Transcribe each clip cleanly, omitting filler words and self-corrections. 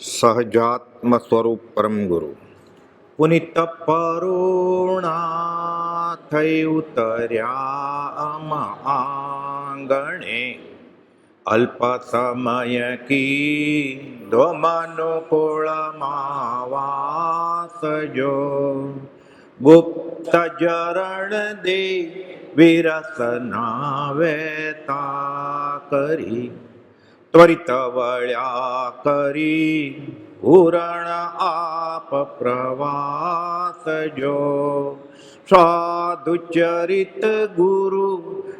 સહજાત્મ સ્વરૂપ પરમ ગુરુ પુનિત પરુણા થઈ ઉતર્યા આંગણે અલ્પ સમય કીધો મનુકુળમાં વાસજો ગુપ્ત જરણ દે વિરસના વેતા કરી ત્વરિત વળ્યા કરી પૂરણ આપ પ્રવાસ જો સાધુચરિત ગુરુ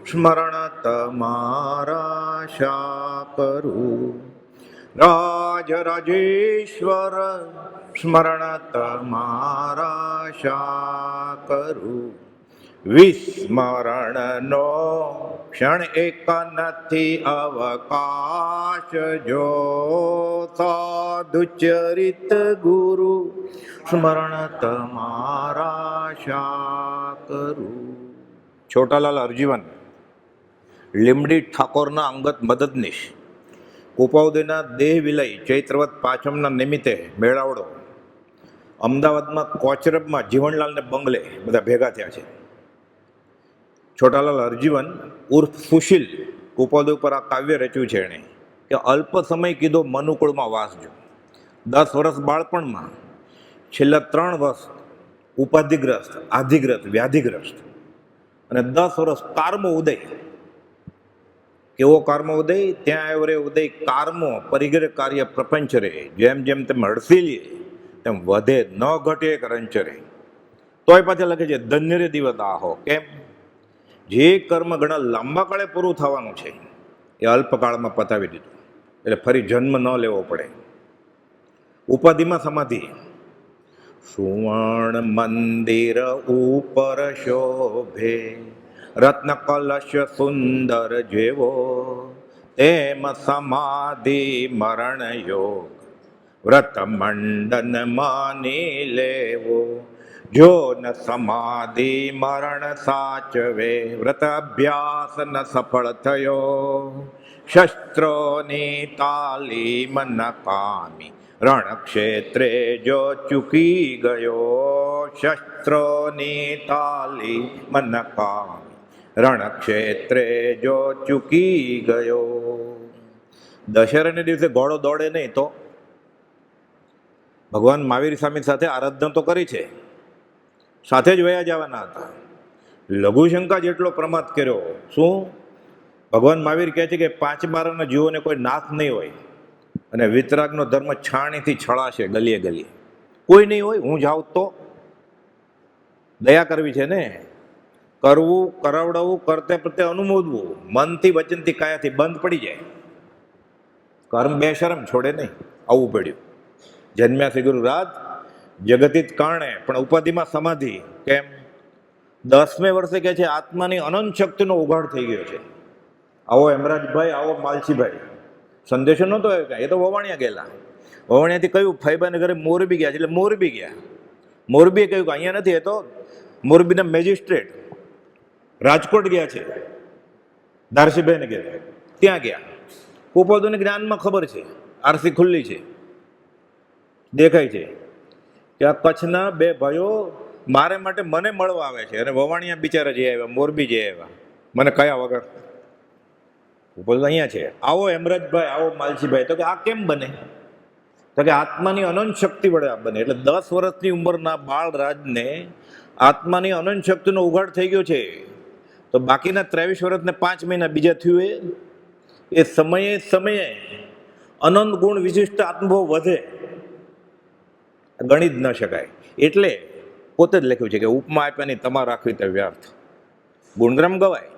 સ્મરણ તમારા શા કરું રાજ રાજેશ્વર સ્મરણ તમારા શા કરું વિસ્મરણનો ક્ષણ એક નથી અવકાશ જો સાધુચરિત ગુરુ સ્મરણ તમારા શા કરું. છોટાલાલ હરજીવન લીમડી ઠાકોરના અંગત મદદનીશ કુપાઉદીના દેહ વિલય ચૈત્રવત પાંચમના નિમિત્તે મેળાવડો અમદાવાદમાં કોચરબમાં જીવનલાલને બંગલે બધા ભેગા થયા છે. છોટાલાલ હરજીવન ઉર્ફ સુશીલ કુપાઉદી ઉપર આ કાવ્ય રચ્યું છે એણે કે અલ્પ સમય કીધો મનુકુળમાં વાસજો. 10 વર્ષ બાળપણમાં, છેલ્લા 3 વર્ષ ઉપાધિગ્રસ્ત, આધિગ્રસ્ત, વ્યાધિગ્રસ્ત અને 10 વર્ષ કારમો ઉદય. કેવો કારમો ઉદય? ત્યાં આવ્યો રે ઉદય કારમો પરિગ્રહ કાર્ય પ્રપંચ રે જેમ જેમ તેમ હડસીલીએ તેમ વધે ન ઘટે એક રંચરે. તોય પાછા લખે છે ધન્ય રે દિવસ આહો. કેમ? જે કર્મ ઘણા લાંબા કાળે પૂરું થવાનું છે એ અલ્પકાળમાં પતાવી દીધું એટલે ફરી જન્મ ન લેવો પડે. ઉપાધિમાં સમાધિ. સુવર્ણ મંદિર ઉપર શોભે રત્ન કલશ સુંદર જેવો તેમ સમાધિ મરણ યોગ વ્રત મંડન માની લેવો. જો ન સમાધિ મરણ સાચવે વ્રત અભ્યાસ ન સફળ થયો શસ્ત્રોની તાલીમ નકામી રણક્ષેત્રે જો ચૂકી ગયો. શસ્ત્રોની તાલીમ નકામી રણક્ષેત્રે જો ચૂકી ગયો. દશેરાને દિવસે ઘોડો દોડે નહીં તો ભગવાન મહાવીર સ્વામી સાથે આરાધના તો કરી છે, સાથે જ વયા જવાના હતા. લઘુશંકા જેટલો પ્રમાદ કર્યો. શું? ભગવાન મહાવીર કહે છે કે 5 બારના જીવોને કોઈ નાથ નહીં હોય અને વિતરાગનો ધર્મ છાણીથી છળાશે ગલીએ ગલીએ. કોઈ નહીં હોય. હું જાઉં તો દયા કરવી છે ને, કરવું, કરાવડાવવું, કરતે પ્રત્યે અનુમોદવું, મનથી, વચનથી, કાયાથી બંધ પડી જાય. કર્મ બેશરમ છોડે નહીં. આવવું પડ્યું. જન્મ્યા શ્રી ગુરુ રાજ જગતિત કારણે પણ ઉપાધિમાં સમાધિ. કેમ? 10મે વર્ષે કહે છે આત્માની અનંત શક્તિનો ઉઘાડ થઈ ગયો છે. આવો હેમરાજભાઈ, આવો માલસીભાઈ. સંદેશો નહોતો આવ્યો કાંઈ, એ તો વવાણિયા ગયેલા. વવાણિયાથી કહ્યું ફૈબાને ઘરે મોરબી ગયા છે એટલે મોરબી ગયા. મોરબીએ કહ્યું કે અહીંયા નથી, એ તો મોરબીના મેજિસ્ટ્રેટ રાજકોટ ગયા છે દારસીભાઈને ઘેર, ત્યાં ગયા. કુપાઉદીને જ્ઞાનમાં ખબર છે, આરસી ખુલ્લી છે, દેખાય છે કે આ કચ્છના 2 ભાઈઓ મારે માટે મને મળવા આવે છે અને વવાણિયા બિચારા જઈ આવ્યા, મોરબી જઈ આવ્યા મને કયા વગર. ઉપર અહીંયા છે. આવો હેમરાજભાઈ, આવો માલસીભાઈ. તો કે આ કેમ બને? તો કે આત્માની અનંત શક્તિ વડે આ બને. એટલે 10 વર્ષની ઉંમરના બાળરાજને આત્માની અનંત શક્તિનો ઉઘાડ થઈ ગયો છે. તો બાકીના 23 વર્ષને 5 મહિના બીજા થયું એ સમયે સમયે અનંત ગુણ વિશિષ્ટ આત્મભાવ વધે, ગણી જ ન શકાય. એટલે પોતે જ લખ્યું છે કે ઉપમા આપ્યાની તમા રાખવી તે વ્યર્થ. ગુણગ્રામ ગવાય,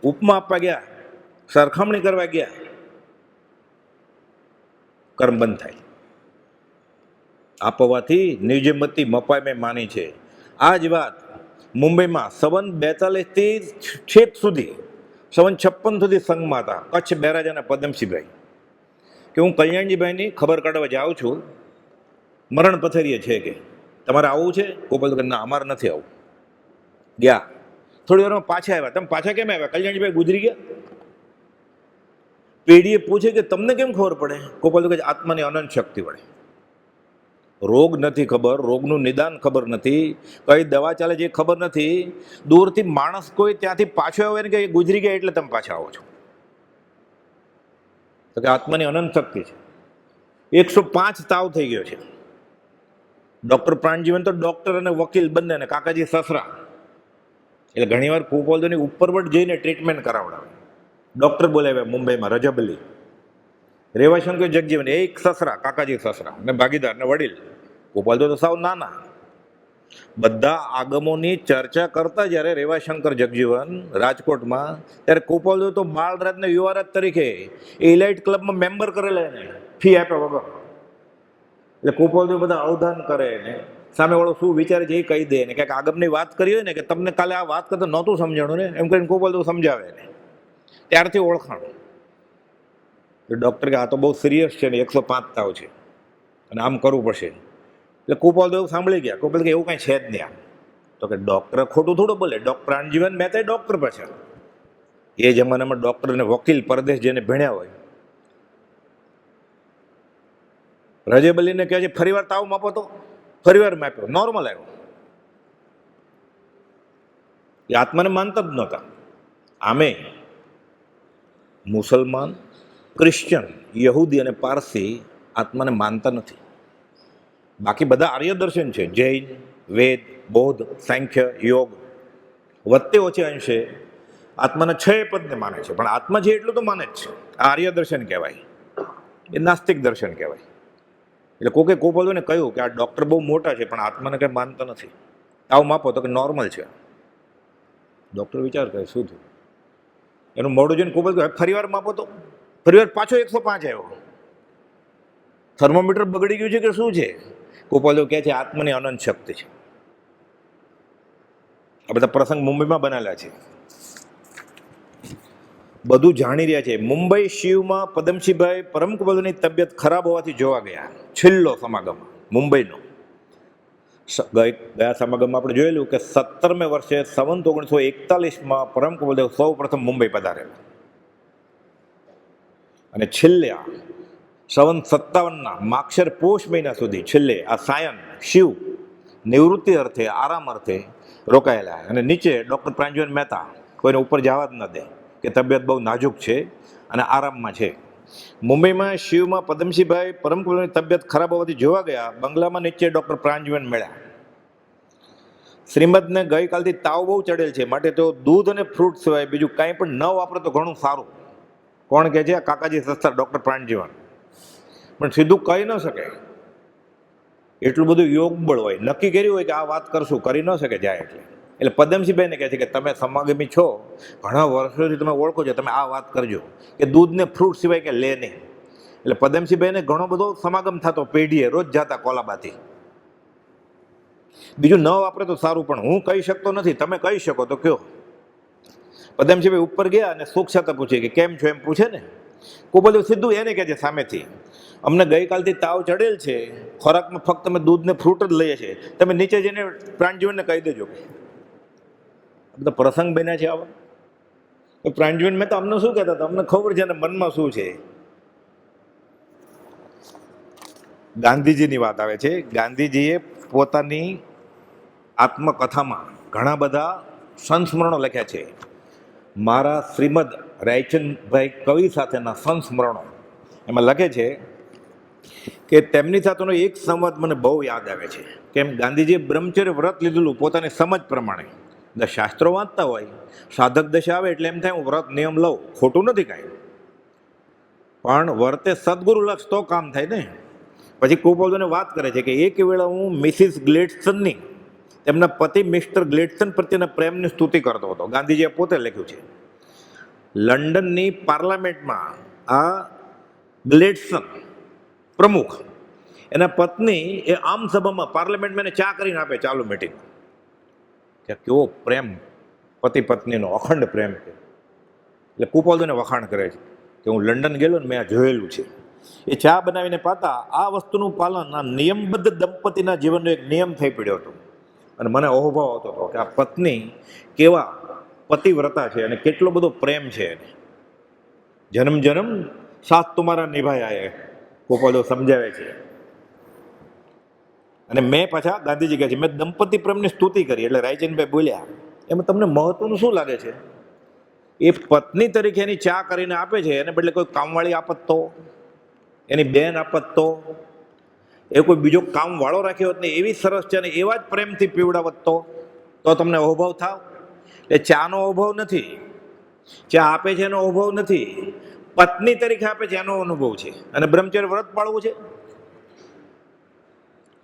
ઉપમા આપવા ગયા, સરખામણી કરવા ગયા, કર્મ બંધ થાય. આપવાથી નિજમતી મપાય મેં માની છે. આ જ વાત મુંબઈમાં સંવત 42થી છેક સુધી, સંવત 56 સુધી સંઘમાં હતા કચ્છ બેરાજાના પદમસિંહભાઈ કે હું કલ્યાણજીભાઈની ખબર કાઢવા જાઉં છું, મરણ પથરીએ છે કે તમારે આવવું છે? ગોપાલ કે ના અમારે નથી આવવું. ગયા. થોડી વારમાં પાછા આવ્યા. તમે પાછા કેમ આવ્યા? કલ્યાણજીભાઈ ગુજરી ગયા. પેઢીએ પૂછે કે તમને કેમ ખબર પડે? ગોપાલ કે આત્માની અનંત શક્તિ વડે. રોગ નથી ખબર, રોગનું નિદાન ખબર નથી, કઈ દવા ચાલે છે એ ખબર નથી. દૂરથી માણસ કોઈ ત્યાંથી પાછો આવે ને કે ગુજરી ગયા એટલે તમે પાછા આવો છો. તો કે આત્માની અનંત શક્તિ છે. 105 તાવ થઈ ગયો છે. ડોક્ટર પ્રાણજીવન તો ડોક્ટર અને વકીલ બંને ને કાકાજી સસરા, એટલે ઘણીવાર કુપોલની ઉપરવટ જઈને ટ્રીટમેન્ટ કરાવડાવે. ડોક્ટર બોલાવ્યા મુંબઈમાં, રજબલી, રેવાશંકર જગજીવન, એક સસરા, કાકાજી સસરા ને ભાગીદાર ને વડીલ. ગોપાલ તો સાવ નાના. બધા આગમોની ચર્ચા કરતા જ્યારે રેવાશંકર જગજીવન રાજકોટમાં, ત્યારે ગોપાલ તો બાળરાજ ને યુવારાજ તરીકે એલાઇટ ક્લબમાં મેમ્બર કરેલા એને ફી આપ્યા વગર. એટલે ગોપાલ બધા અવધાન કરે ને સામે વાળો શું વિચારે છે એ કહી દે ને, ક્યાંક આગમની વાત કરી હોય ને કે તમને કાલે આ વાત કરતા નહોતું સમજાણું ને એમ કરીને ગોપાલ સમજાવે ને, ત્યારથી ઓળખાણ. ડૉક્ટર કે આ તો બહુ સિરિયસ છે ને 105 તાવ છે અને આમ કરવું પડશે. એટલે કુપાલ એવું સાંભળી ગયા. કુપાલ કે એવું કાંઈ છે જ નહીં આમ. તો કે ડૉક્ટર ખોટું થોડું બોલે, ડૉક્ટર પ્રાણજીવન મહેતા ડૉક્ટર પાછળ. એ જમાનામાં ડૉક્ટર અને વકીલ પરદેશ જેને ભણ્યા હોય. રજેબલીને કહે છે ફરીવાર તાવ માપો, તો ફરીવાર માપ્યો, નોર્મલ આવ્યો. એ આત્માને માનતા જ નહોતા. આમે મુસલમાન, ક્રિશ્ચન, યહૂદી અને પારસી આત્માને માનતા નથી. બાકી બધા આર્ય દર્શન છે, જૈન, વેદ, બૌદ્ધ, સાંખ્ય, યોગ. વત્તે ઓછે અંશે આત્માના 6 પદને માને છે, પણ આત્મા છે એટલું તો માને જ છે. આ આર્ય દર્શન કહેવાય, એ નાસ્તિક દર્શન કહેવાય. એટલે કોકે કોપલોને કહ્યું કે આ ડૉક્ટર બહુ મોટા છે પણ આત્માને કંઈ માનતા નથી, તાવ માપો, તો કે નોર્મલ છે. ડૉક્ટર વિચાર કરે શું થયું, એનું મોઢું જોઈને કોપલ કહે ફરીવાર માપો, તો ફરીવાર પાછો 105 આવ્યો. થર્મોમીટર બગડી ગયું છે કે શું છે? ગોપાલ કહે છે આત્માની અનંત શક્તિ છે. આ બધા પ્રસંગ મુંબઈમાં બનેલા છે, બધું જાણી રહ્યા છે. મુંબઈ શિવમાં પદમસિંહભાઈ પરમ કુબલની તબિયત ખરાબ હોવાથી જોવા ગયા. છેલ્લો સમાગમ મુંબઈનો. ગયા સમાગમમાં આપણે જોયેલું કે 17મે વર્ષે સંવત 1941માં પરમ કુબલદેવ સૌ પ્રથમ મુંબઈ પધારેલા. અને છેલ્લે સંવત 57ના માક્ષર પોષ મહિના સુધી છેલ્લે આ સાયન શિવ નિવૃત્તિ અર્થે, આરામ અર્થે રોકાયેલા. અને નીચે ડૉક્ટર પ્રાણજીવન મહેતા કોઈને ઉપર જવા જ ન દે કે તબિયત બહુ નાજુક છે અને આરામમાં છે. મુંબઈમાં શિવમાં પદમસિંહભાઈ પરમ કુબલની તબિયત ખરાબ હોવાથી જોવા ગયા. બંગલામાં નીચે ડૉક્ટર પ્રાણજીવન મળ્યા. શ્રીમદને ગઈકાલથી તાવ બહુ ચડેલ છે, માટે તેઓ દૂધ અને ફ્રૂટ સિવાય બીજું કાંઈ પણ ન વાપરે તો ઘણું સારું. કોણ કહે છે? કાકાજી સસ્તા ડૉક્ટર પ્રાણજીવન. પણ સીધું કહી ન શકે, એટલું બધું યોગ બળ હોય. નક્કી કર્યું હોય કે આ વાત કરશું, કરી ન શકે જાય. એટલે પદમસિંહભાઈને કહે છે કે તમે સમાગમી છો, ઘણા વર્ષોથી તમે ઓળખો છો, તમે આ વાત કરજો કે દૂધ ને ફ્રૂટ સિવાય કે લે નહીં. એટલે પદમસિંહભાઈને ઘણો બધો સમાગમ થતો, પેઢીએ રોજ જતા કોલાબાથી. બીજું ન વાપરે તો સારું, પણ હું કહી શકતો નથી, તમે કહી શકો તો કયો. પદમસિંહભાઈ ઉપર ગયા અને સુખ સાથે પૂછે કે કેમ છો એમ પૂછે ને. કુબલ સીધું એને કહે છે સામેથી, અમને ગઈકાલથી તાવ ચડેલ છે, ખોરાકમાં ફક્ત અમે દૂધ ને ફ્રૂટ જ લઈએ છીએ, તમે નીચે જઈને પ્રાણજીવનને કહી દેજો. બધા પ્રસંગ બન્યા છે આવા. પ્રાણજીવન મેં તો અમને શું કહેતા હતા, અમને ખબર છે ને મનમાં શું છે. ગાંધીજીની વાત આવે છે. ગાંધીજીએ પોતાની આત્મકથામાં ઘણા બધા સંસ્મરણો લખ્યા છે. મારા શ્રીમદ રાયચંદભાઈ કવિ સાથેના સંસ્મરણો, એમાં લખે છે કે તેમની સાથેનો એક સંવાદ મને બહુ યાદ આવે છે. કેમ ગાંધીજીએ બ્રહ્મચર્ય વ્રત લીધેલું પોતાની સમજ પ્રમાણે. શાસ્ત્રો વાંચતા હોય, સાધક દશા આવે એટલે એમ થાય હું વ્રત નિયમ લઉં, ખોટું નથી કાંઈ, પણ વર્તે સદગુરુ લક્ષ તો કામ થાય ને. પછી કુપોલને વાત કરે છે કે એક વેળા હું મિસિસ ગ્લેડસનની, તેમના પતિ મિસ્ટર ગ્લેડસન પ્રત્યેના પ્રેમની સ્તુતિ કરતો હતો. ગાંધીજીએ પોતે લખ્યું છે. લંડનની પાર્લામેન્ટમાં આ ગ્લેડસન પ્રમુખ, એના પત્ની એ આમ સભામાં પાર્લામેન્ટમાં એને ચા કરીને આપે ચાલુ મીટિંગ. કે કેવો પ્રેમ પતિ પત્નીનો, અખંડ પ્રેમ છે. એટલે કુપોલને વખાણ કરે છે કે હું લંડન ગયેલો ને મેં આ જોયેલું છે. એ ચા બનાવીને પાતા આ વસ્તુનું પાલન આ નિયમબદ્ધ દંપતીના જીવનનો એક નિયમ થઈ પડ્યો હતો. અને મને અહોભાવ આવતો હતો કે આ પત્ની કેવા પતિવ્રતા છે અને કેટલો બધો પ્રેમ છે. જન્મ જન્મ સાથ તુમારા નિભાયા એ ગોપાલો સમજાવે છે. અને મેં પાછા ગાંધીજી કહે છે મેં દંપતી પ્રેમની સ્તુતિ કરી, એટલે રાયચંદભાઈ બોલ્યા એમાં તમને મહત્વનું શું લાગે છે? એ પત્ની તરીકે એની ચા કરીને આપે છે, એને બદલે કોઈ કામવાળી આપત તો, એની બેન આપત તો, એ કોઈ બીજો કામવાળો રાખ્યો હોત ને એવી સરસ છે ને એવા જ પ્રેમથી પીવડાવત તો તમને અહોભાવ થાવ. એ ચાનો અભાવ નથી, ચા આપે છે એનો અભાવ નથી, પત્ની તરીકે આપે છે એનો અનુભવ છે. અને બ્રહ્મચર્ય વ્રત પાળવું છે.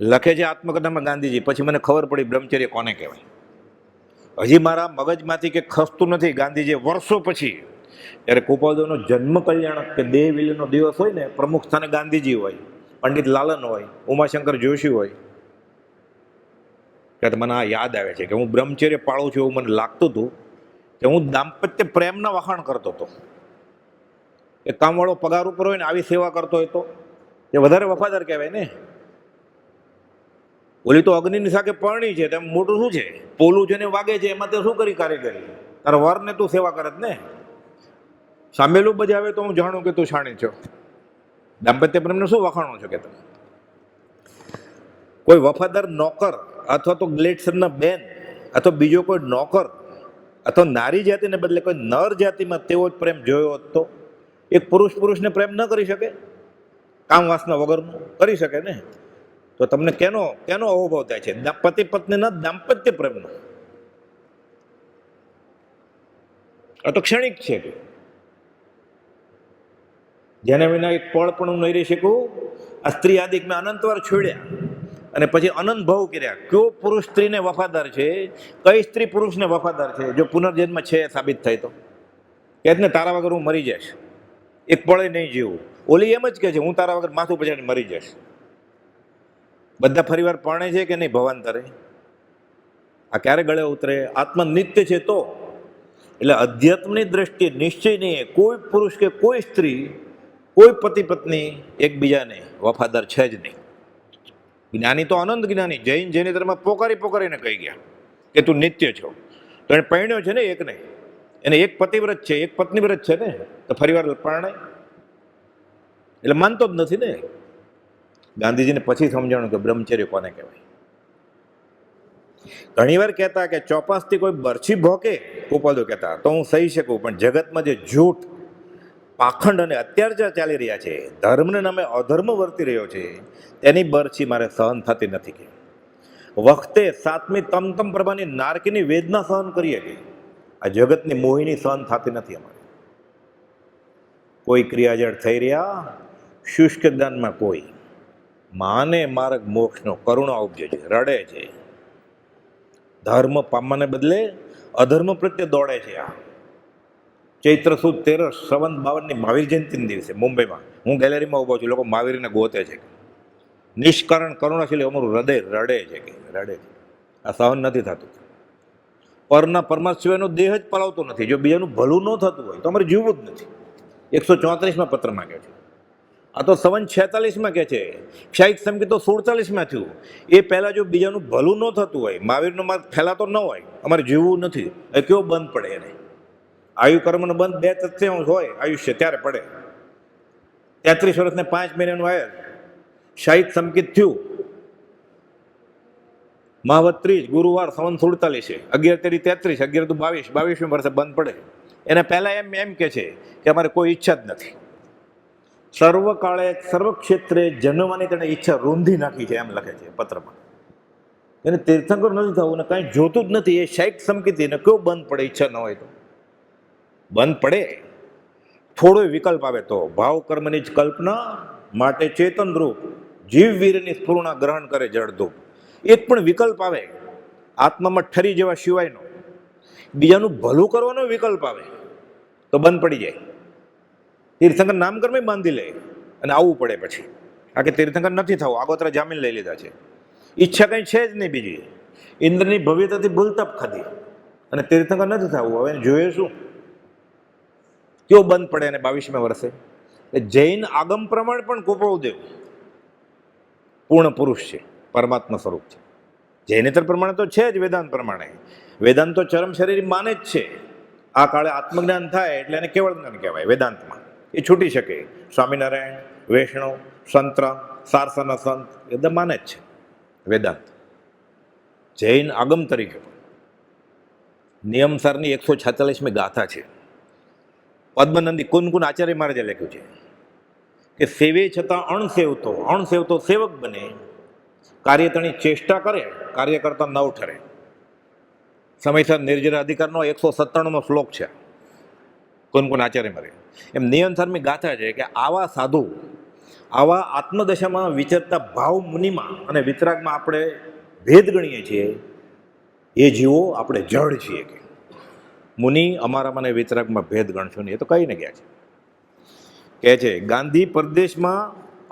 લખે છે આત્મકથામાં ગાંધીજી, પછી મને ખબર પડી બ્રહ્મચર્ય કોને કહેવાય. હજી મારા મગજમાંથી કે ખસતું નથી. ગાંધીજી વર્ષો પછી ત્યારે કુપાદોનો જન્મ કલ્યાણક કે દેહ વિલયનો દિવસ હોય ને, પ્રમુખ સ્થાને ગાંધીજી હોય, પંડિત લાલન હોય, ઉમાશંકર જોશી હોય, ત્યારે મને આ યાદ આવે છે કે હું બ્રહ્મચર્ય પાળું છું એવું મને લાગતું હતું કે હું દાંપત્ય પ્રેમના વખાણ કરતો હતો. એ કામવાળો પગાર ઉપર હોય ને આવી સેવા કરતો હોય તો એ વધારે વફાદાર કહેવાય ને. ઓલી તો અગ્નિની સાથે પરણી છે, તેમ મોટું શું છે, પોલું છે ને વાગે છે, એમાં તે શું કરી કારીગરી? તારા વરને તું સેવા કરત ને, સામેલું બજાવે તો હું જાણું કે તું શાણી છો. દાંપત્ય પ્રેમને શું વખાણો છો કે તમે? કોઈ વફાદાર નોકર અથવા તો ગ્લેડસરના બેન અથવા બીજો કોઈ નોકર અથવા નારી જાતિને બદલે કોઈ નર જાતિમાં તેવો જ પ્રેમ જોયો હોત તો એક પુરુષ પુરુષને પ્રેમ ન કરી શકે? કામ વાસના વગરનું કરી શકે ને. તો તમને કેનો અહોભાવ થાય છે? પતિ પત્નીના દાંપત્ય પ્રેમનો. આ તો ક્ષણિક છે કે જેના વિના એક પળ પણ હું નહીં રહી શકું. આ સ્ત્રી આદિક મેં અનંતવાર છોડ્યા અને પછી અનંત ભાવ કર્યા. કયો પુરુષ સ્ત્રીને વફાદાર છે, કઈ સ્ત્રી પુરુષને વફાદાર છે? જો પુનર્જન્મ છે સાબિત થાય તો કહે ને તારા વગર હું મરી જઈશ, એક પળે નહીં જીવું. ઓલી એમ જ કહે છે હું તારા વગર માથું પછાડી મરી જઈશ. બધા ફરીવાર પરણે છે કે નહીં ભવાંતરે? આ ક્યારે ગળે ઉતરે? આત્મા નિત્ય છે તો. એટલે અધ્યાત્મની દ્રષ્ટિએ નિશ્ચય નહીં કોઈ પુરુષ કે કોઈ સ્ત્રી, કોઈ પતિ પત્ની એકબીજાને વફાદાર છે જ નહીં. જ્ઞાની તો અનંત જ્ઞાની જૈન જૈનેતરમાં પોકારીને કહી ગયા કે તું નિત્ય છો. તો એને પરણ્યો છે ને એકને, એને એક પતિવ્રત છે, એક પત્નીવ્રત છે ને, તો ફરીવાર પરણાય? એટલે માનતો જ નથી ને. ગાંધીજીને પછી સમજાણું કે બ્રહ્મચર્ય કોને કહેવાય. ઘણીવાર કહેતા કે ચોપાસથી કોઈ બરછી ભોકે, ગોપાલો કહેતા તો હું સહી શકું, પણ જગતમાં જે જૂઠ, પાખંડ અને અત્યાચાર ચાલી રહ્યા છે, ધર્મને નામે અધર્મ વર્તી રહ્યો છે, તેની બરછી મારે સહન થતી નથી. કે વખતે સાતમી તમતમ પ્રભાની નારકીની વેદના સહન કરીએ કે આ જગતની મોહિની સહન થતી નથી અમારે. કોઈ ક્રિયાજળ થઈ રહ્યા, શુષ્ક દાનમાં કોઈ માને માર્ગ મોક્ષનો કરુણા ઉપજે છે, રડે છે. ધર્મ પામવાને બદલે અધર્મ પ્રત્યે દોડે છે. આ ચૈત્ર સુદ 13 શ્રવણ 52ની મહાવીર જયંતિના દિવસે મુંબઈમાં હું ગેલેરીમાં ઉભો છું, લોકો મહાવીરને ગોતે છે. નિષ્કારણ કરુણાશીલ અમારું હૃદય રડે છે કે રડે છે. આ સહન નથી થતું. પરના પરમાત્માનો દેહ જ પલાવતો નથી. જો બીજાનું ભલું ન થતું હોય તો અમારે જીવવું જ નથી. 134માં પત્ર માંગે છે. આ તો સંવત 46માં કહે છે. ક્ષાયિક સંગીત તો 47માં થયું. એ પહેલાં જો બીજાનું ભલું ન થતું હોય, મહાવીરનો માર્ગ ફેલાતો ન હોય, અમારે જીવવું નથી. એ કેવો બંધ પડે એને? આયુ કર્મનો બંધ 2 તૃતીયાંશ હોય આયુષ્ય ત્યારે પડે. 33 વર્ષને 5 મહિનાનું આયર શાહિદ સંકિત થયું. મહાવત 30 ગુરુવાર સંવત 47, 11 33 11 22 22 વર્ષે બંધ પડે. એને પહેલા એમ કે છે કે અમારે કોઈ ઈચ્છા જ નથી. સર્વકાળે સર્વ ક્ષેત્રે જન્મવાની તેને ઈચ્છા રૂંધી નાખી છે, એમ લખે છે પત્રમાં. એને તીર્થંકર નથી થવું ને કાંઈ જોતું જ નથી. એ શાહિદ સંકિત એને કેવું બંધ પડે? ઈચ્છા ન હોય તો બંધ પડે. થોડો વિકલ્પ આવે તો ભાવ કર્મની જ કલ્પના માટે ચેતન રૂપ જીવ વીરની સ્ફૂર્ણા ગ્રહણ કરે જળધૂપ. એક પણ વિકલ્પ આવે આત્મામાં ઠરી જેવા સિવાયનો, બીજાનું ભલું કરવાનો વિકલ્પ આવે તો બંધ પડી જાય. તીર્થંકર નામકર્મે બાંધી લે અને આવવું પડે પછી. આ કે તીર્થંકર નથી થવું, આગોતરા જામીન લઈ લીધા છે. ઈચ્છા કંઈ છે જ નહીં બીજી. ઇન્દ્રની ભવ્યતાથી ભૂલતપ ખાધી અને તીર્થંકર નથી થવું. હવે જોઈએ શું કેવું બંધ પડે અને 22મા વર્ષે. જૈન આગમ પ્રમાણે પણ કુપોદેવ પૂર્ણ પુરુષ છે, પરમાત્મા સ્વરૂપ છે. જૈનેતર પ્રમાણે તો છે જ, વેદાંત પ્રમાણે. વેદાંત તો ચરમ શરીર માને જ છે. આ કાળે આત્મજ્ઞાન થાય એટલે એને કેવળ જ્ઞાન કહેવાય વેદાંતમાં. એ છૂટી શકે. સ્વામિનારાયણ, વૈષ્ણવ, સંતરામ, સારસના સંત એ બધા માને જ છે વેદાંત. જૈન આગમ તરીકે નિયમસારની 146મી ગાથા છે. પદ્મનંદી કુન આચાર્ય મહારાજે લખ્યું છે કે સેવે છતાં અણસેવતો સેવક બને, કાર્યતણી ચેષ્ટા કરે, કાર્ય કરતા નવ ઠરે. સમયસર નિર્જરા અધિકારનો 197નો શ્લોક છે કુન આચાર્ય મહારાજ. એમ નિયમસારની ગાથા છે કે આવા સાધુ, આવા આત્મદશામાં વિચરતા ભાવ મુનિમાં અને વિતરાગમાં આપણે ભેદ ગણીએ છીએ, એ જીવો આપણે જડ છીએ. કે મુનિ અમારામાં અને વિતરાગમાં ભેદ ગણશો નહીં, એ તો કહીને ગયા છે. કહે છે ગાંધી પરદેશમાં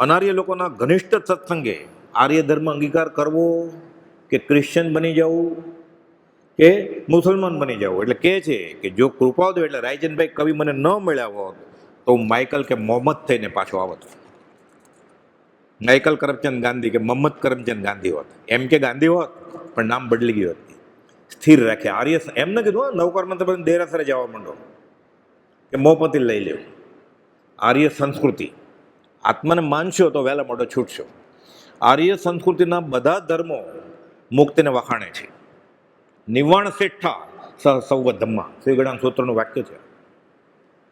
અનાર્ય લોકોના ઘનિષ્ઠ સત્સંગે આર્ય ધર્મ અંગીકાર કરવો કે ક્રિશ્ચન બની જવું કે મુસલમાન બની જવું. એટલે કહે છે કે જો કૃપા દો, એટલે રાયચંદભાઈ કવિ મને ન મળ્યા હોત તો હું માઇકલ કે મોહમ્મદ થઈને પાછો આવત. માઇકલ કરમચંદ ગાંધી કે મોહમ્મદ કરમચંદ ગાંધી હોત. એમ કે ગાંધી હોત પણ નામ બદલી ગયું હોત. સ્થિર રાખ્યા આર્ય. એમ ન કીધું નવકર્મ દેરાસરે જવા માંડો કે મોપતિ લઈ લેવું. આર્ય સંસ્કૃતિ, આત્માને માનશો તો વહેલા મોટો છૂટશો. આર્ય સંસ્કૃતિના બધા ધર્મો મુક્તિને વખાણે છે. નિવાણ શેઠા સૌ ધમ્મા, શ્રી ગણાન સૂત્રનું વાક્ય છે.